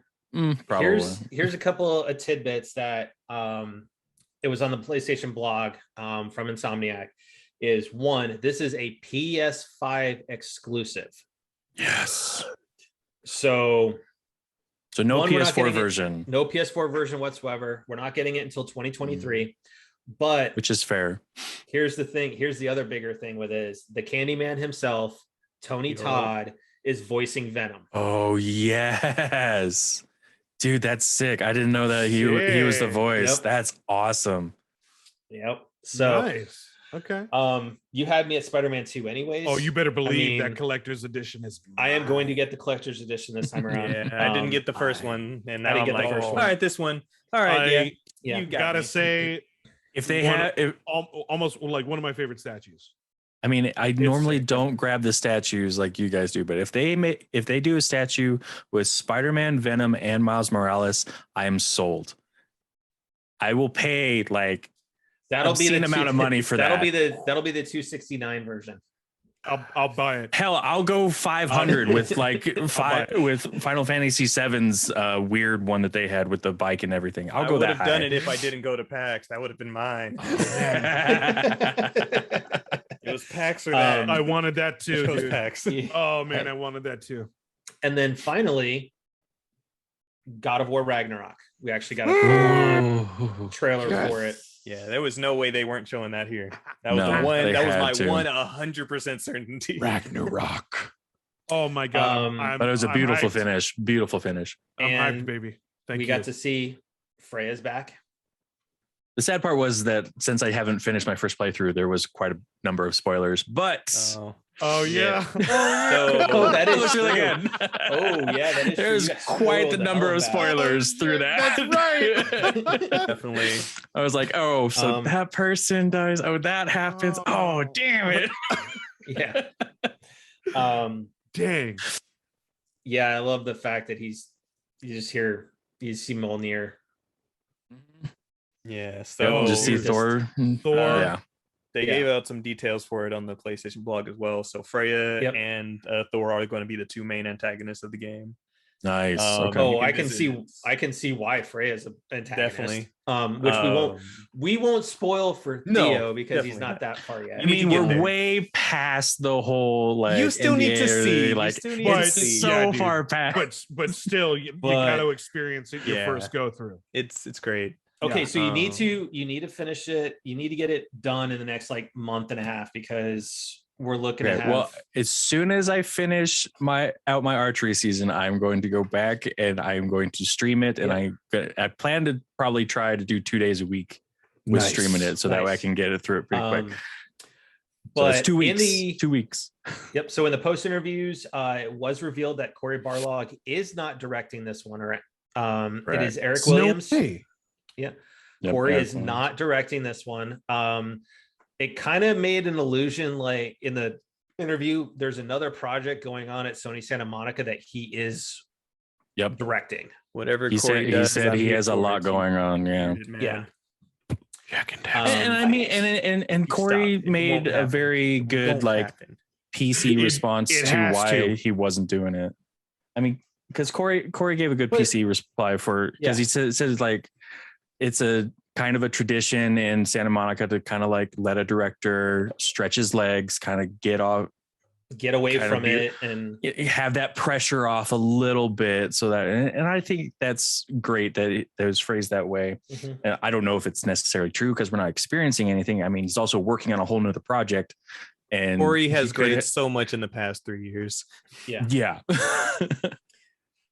Probably. here's a couple of tidbits that it was on the PlayStation blog from Insomniac. Is one, this is a PS5 exclusive. Yes. So No One, we're not PS4 getting it- version, no PS4 version whatsoever. We're not getting it until 2023. But which is fair. here's the thing. Here's the other bigger thing with it is the Candyman himself, Tony Yo. Todd, is voicing Venom. Oh yes. Dude, that's sick. I didn't know that he was the Sick. voice. Yep. That's awesome. Yep. So Nice. Okay. you had me at Spider-Man 2 anyways. Oh, you better believe mean, that collector's edition is. I am going to get the collector's edition this time around. Yeah, I didn't get the first I- one, and I now didn't I'm get the like, first all one. right, this one. All right, yeah, Yeah. you got gotta me. say, If they One- had, almost like one of my favorite statues. I mean, I normally sick. don't grab the statues like you guys do, but if they do a statue with Spider-Man, Venom, and Miles Morales, I am sold. I will pay like That'll be the obscene amount of money for that'll that. be the 269 version. I'll buy it. Hell, I'll go 500 with like with Final Fantasy VII's weird one that they had with the bike and everything. I'll I go would that have done high. it if I didn't go to PAX. That would have been mine. It was PAX or that. I wanted that too. It was Dude. PAX. Oh man, I wanted that too. And then finally, God of War Ragnarok. We actually got a full-on trailer Yes. for it. Yeah, there was no way they weren't showing that here. That was No, the one. they That was had my to. 100% certainty. Ragnarok. Oh my god. But it was a beautiful hyped. finish. Beautiful finish. I'm And hyped, baby. Thank we you. got to see Freya's back. The sad part was that since I haven't finished my first playthrough, there was quite a number of spoilers. But Oh yeah. So- Oh, that is looks really true. good. Oh yeah, that is true. There's You got quite the spoiled number hell of out spoilers through that. That's right. Definitely. I was like, oh, so that person dies. Oh, that happens. Oh, Oh. damn it. Yeah. Dang. Yeah, I love the fact that you just hear you see Mjolnir. Yeah. Yep, So just see just- Thor. Thor. Yeah. they Yeah. gave out some details for it on the PlayStation blog as well. So Freya Yep. and Thor are going to be the two main antagonists of the game. Nice. Okay. Oh, You I can can visit. I can see why Freya's an antagonist. Definitely. Which we won't spoil for No, Theo because he's definitely not not. that far yet. I mean, need to get we're there. way past the whole like. You still need to NDA, see. You Like, still need to it's see. so Yeah, dude. far past. But still, you But- got to experience it your Yeah. first go through. It's great. Okay, Yeah, so you need to finish it. You need to get it done in the next like month and a half because we're looking to Okay, have well, as soon as I finish my archery season, I'm going to go back and I'm going to stream it. And I plan to probably try to do 2 days a week with Nice. streaming it, so that way I Nice. can get it through it pretty quick. but So it's 2 in weeks. the 2 weeks. Yep. So in the post interviews, it was revealed that Corey Barlog is not directing this one. Or it is Eric Williams. Yep, Corey Eric is Williams. not directing this one. It kind of made an illusion like in the interview, there's another project going on at Sony Santa Monica that he is directing. Whatever He Corey said does, he said I'm he here has a for lot it. going on. Yeah. Dude, man. Yeah. And I mean, and Corey Stop. It made won't a happen. very It good won't like happen. PC response it to has why to. he wasn't doing it. I mean, because Corey gave a good But- PC reply for because he said like it's a kind of a tradition in Santa Monica to kind of like let a director stretch his legs, kind of get away kind of from be- it and have that pressure off a little bit, so that and I think that's great that it was phrased that way. Mhm. And I don't know if it's necessarily true because we're not experiencing anything. I mean, he's also working on a whole nother project, and Corey has he could- graded so much in the past 3 years. yeah.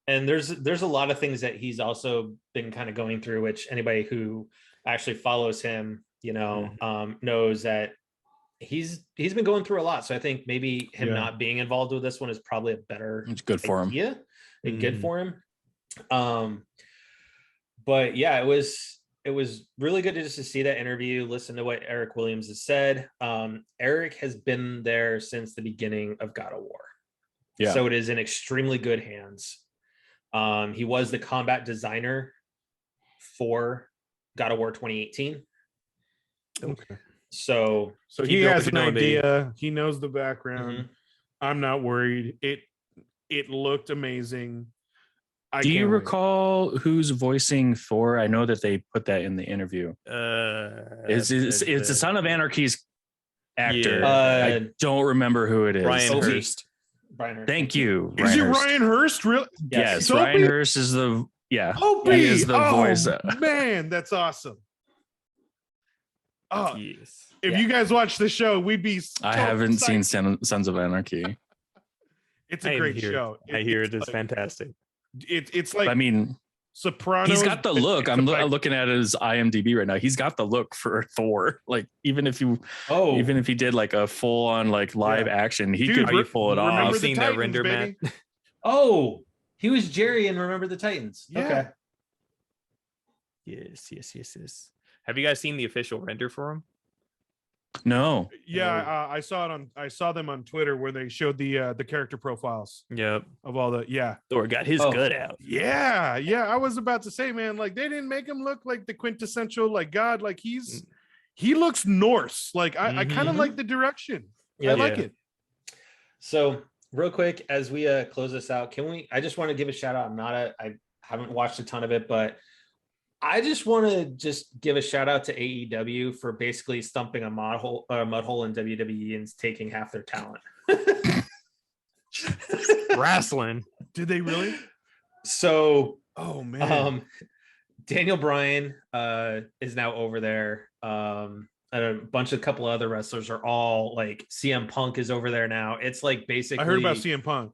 and there's a lot of things that he's also been kind of going through, which anybody who actually follows him, knows that he's been going through a lot. So I think maybe him Yeah. not being involved with this one is probably a better It's good for him. idea. Mhm. Good for him. But yeah, it was really good to just to see that interview, listen to what Eric Williams has said. Eric has been there since the beginning of God of War. Yeah. So it is in extremely good hands. He was the combat designer for God of War 2018. Okay. So So Keep he doing has what an you're doing, baby. idea. He knows the background. Mhm. I'm not worried. It looked amazing. Do you can't wait. recall who's voicing Thor? I know that they put that in the interview. It's the Son of Anarchy's actor. Yeah. I don't remember who it is. Brian Opie. Hurst. Brian Hurst. Thank you. Is it Hurst. Ryan Hurst? Really? Yes, Opie? Ryan Hurst is the Opie! he is the voice. Man, that's awesome. Oh, Yes. if you guys watch the show, we'd be. I so haven't seen psyched. Sons of Anarchy. It's a great show. I hear it's it is like- fantastic. It's like I mean, Sopranos. he's got the but look. it's I'm like- looking at his IMDb right now. He's got the look for Thor. Like even if he did like a full on like live action, he Dude, could pull it remember off. I've the seen that Titans, render, baby? Matt. Oh, he was Jerry in Remember the Titans. Yeah. Okay. Yes. Have you guys seen the official render for him? No. Yeah, I saw it on. I saw them on Twitter where they showed the character profiles Yep. of all the. Yeah, Thor got his Oh. gut out. yeah. I was about to say, man, like they didn't make him look like the quintessential like God. Like he looks Norse. Like I kind of Mhm. like the direction. Yeah. I like Yeah. it. So real quick, as we close this out, I just want to give a shout out. I haven't watched a ton of it, but I just want to give a shout out to AEW for basically stumping a mud hole in WWE and taking half their talent. Wrestling. Did they really? So Oh man. Daniel Bryan is now over there. And a couple other wrestlers are all like CM Punk is over there now. It's like basically I heard about CM Punk.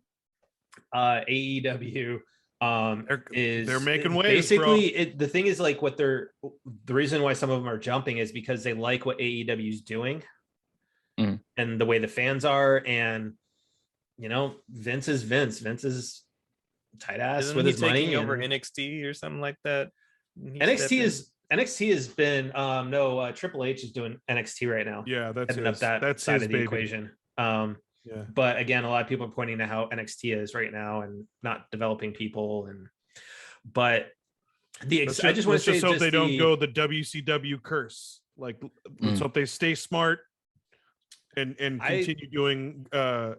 AEW They're making waves, basically the thing is like the reason why some of them are jumping is because they like what AEW is doing and the way the fans are, and Vince is tight ass Isn't with he his money taking over and NXT or something like that? NXT has been Triple H is doing NXT right now. Yeah, that's Heading up that that's side his of the baby. equation. Yeah. But again, a lot of people are pointing to how NXT is right now and not developing people. I just want to say, hope they don't go the WCW curse. Like, let's hope they stay smart and continue doing good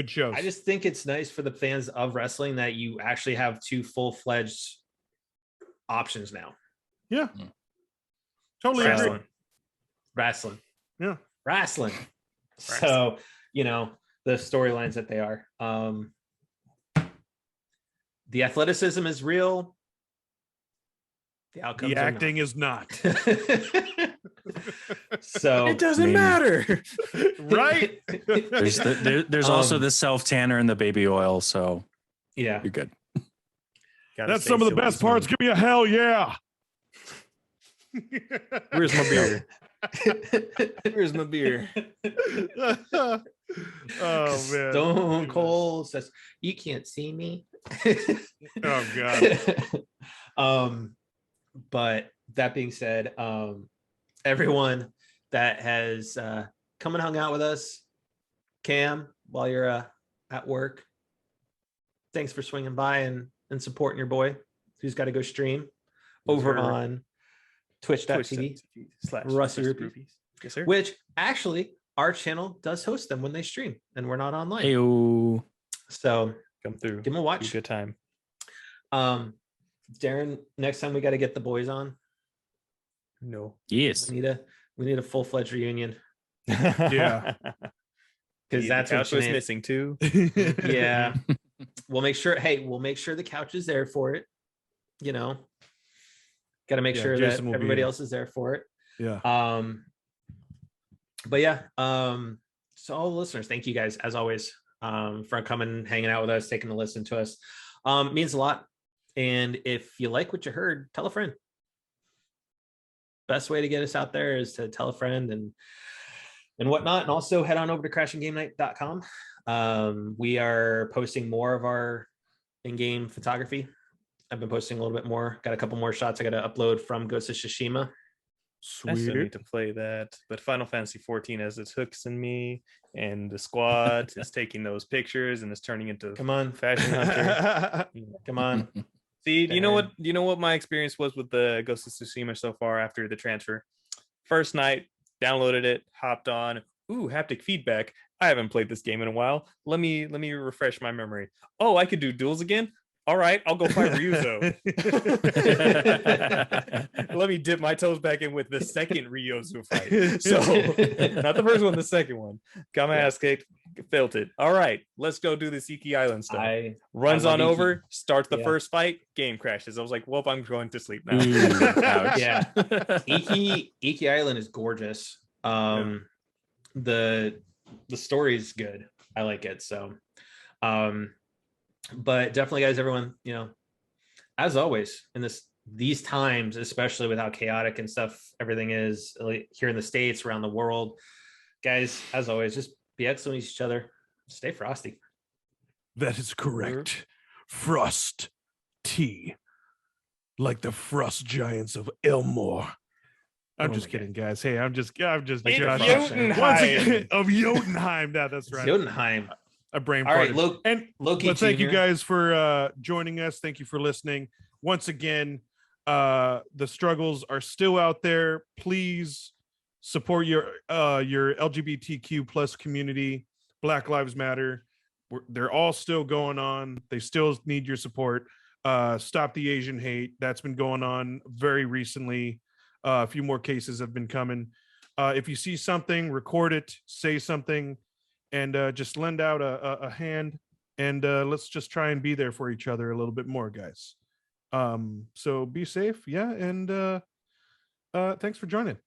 shows. I just think it's nice for the fans of wrestling that you actually have two full-fledged options now. Yeah. Totally agree. Wrestling. Yeah. Wrestling. So, the storylines that they are. The athleticism is real. The outcomes The acting is not. So It doesn't matter. Right? There's also the self tanner and the baby oil, so yeah, you're good. That's some of the best parts. Give me a hell yeah. Where's my beer? Where's my beer? Oh man. Stone Cold says, "You can't see me." Oh god. But that being said, everyone that has come and hung out with us, Cam, while you're at work, thanks for swinging by and supporting your boy who's got to go stream over on twitch.tv Rusty Rupees. Yes, sir. Which actually our channel does host them when they stream and we're not online. Ayo. So Come through. give them a watch. Good time. Darren, next time we got to get the boys on. No. Yes. We need a full-fledged reunion. Yeah. Because that's what couch was missing too. Yeah. We'll make sure the couch is there for it. You know, got to make sure Jason that will be everybody here. else is there for it. Yeah. But yeah, so all the listeners, thank you guys as always for coming, hanging out with us, taking a listen to us. Means a lot. And if you like what you heard, tell a friend. Best way to get us out there is to tell a friend and whatnot. And also head on over to crashinggamenight.com. We are posting more of our in-game photography. I've been posting a little bit more. Got a couple more shots I got to upload from Ghost of Tsushima. I still Sweet. need to play that, but Final Fantasy 14 has its hooks in me, and the squad is taking those pictures and is turning into Come on, fashion hunter. come on. See, you know Darren. what? You know what my experience was with the Ghost of Tsushima so far after the transfer. First night, downloaded it, hopped on. Ooh, haptic feedback. I haven't played this game in a while. Let me refresh my memory. Oh, I could do duels again. All right, I'll go fight Ryuzo. Let me dip my toes back in with the second Ryuzo fight. So, not the first one, the second one. Got my ass kicked, felt it. All right, let's go do this Iki Island stuff. Runs I on love over, Iki. starts the Yeah. first fight, game crashes. I was like, well, I'm going to sleep now. Ooh, ouch. Yeah. Iki Island is gorgeous. The story is good. I like it. So, but definitely, guys, everyone, you know, as always in these times, especially with how chaotic and stuff everything is like here in the States, around the world, guys, as always, just be excellent to each other. Stay frosty. That is correct. Frost tea. Like the frost giants of Elmore. I'm Oh just my kidding, guys. Hey, I'm just It's joshing. Jotunheim. Once again, of Jotunheim. Yeah, that's right. Jotunheim. A brain All right, farted. And Loki. but thank you Jr. guys for joining us. Thank you for listening. Once again, the struggles are still out there. Please support your LGBTQ plus community. Black Lives Matter. They're all still going on. They still need your support. Stop the Asian hate. That's been going on very recently. A few more cases have been coming. If you see something, record it, say something, and just lend out a hand. And let's just try and be there for each other a little bit more, guys. So be safe. Yeah. And thanks for joining.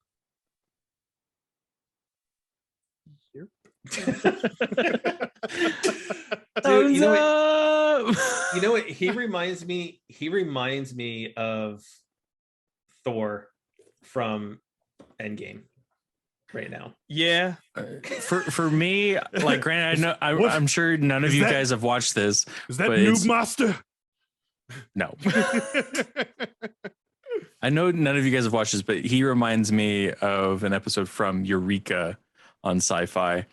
Dude, you know what? Thumbs up! You know what? He reminds me of Thor from Endgame right now. Yeah. For me, like, granted, I'm sure none of Is you that- guys have watched this. Is that But Noob it's- Master? No, I know none of you guys have watched this, but he reminds me of an episode from Eureka on Sci-Fi.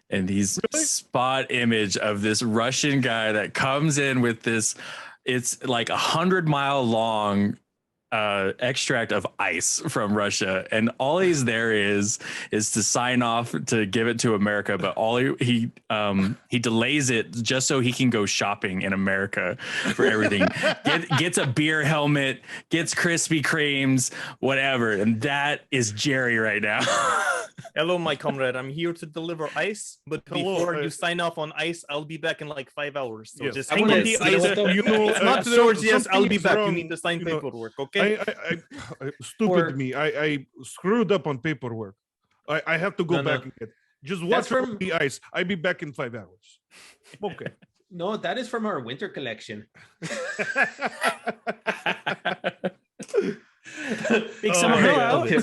And he's Really? spot image of this Russian guy that comes in with this, it's like 100-mile long extract of ice from Russia, and all he's there is to sign off to give it to America, but all he delays it just so he can go shopping in America for everything. Gets a beer helmet, gets Krispy Kremes, whatever, and that is Jerry right now. Hello, my comrade. I'm here to deliver ice, but Hello, before you sign off on ice, I'll be back in like 5 hours. So Yes. just I hang wanna- on the you know ice. what though? You know, It's not you know, swords, yes, I'll be something's back. You wrong, need to sign you know. paperwork, okay? I stupid me. I screwed up on paperwork. I have to go No, back no. and get. Just That's watch from- the ice. I'll be back in 5 hours. Okay. No, that is from our winter collection. Big Oh, summer all hill right. out. Okay.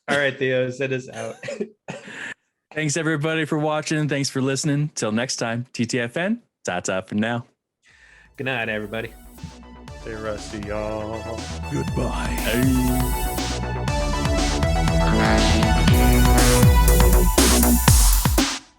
All right, Theo, send us out. Thanks everybody for watching. Thanks for listening. Till next time, TTFN. Ta-ta for now. Good night, everybody. Stay rusty, y'all. Goodbye. Hey.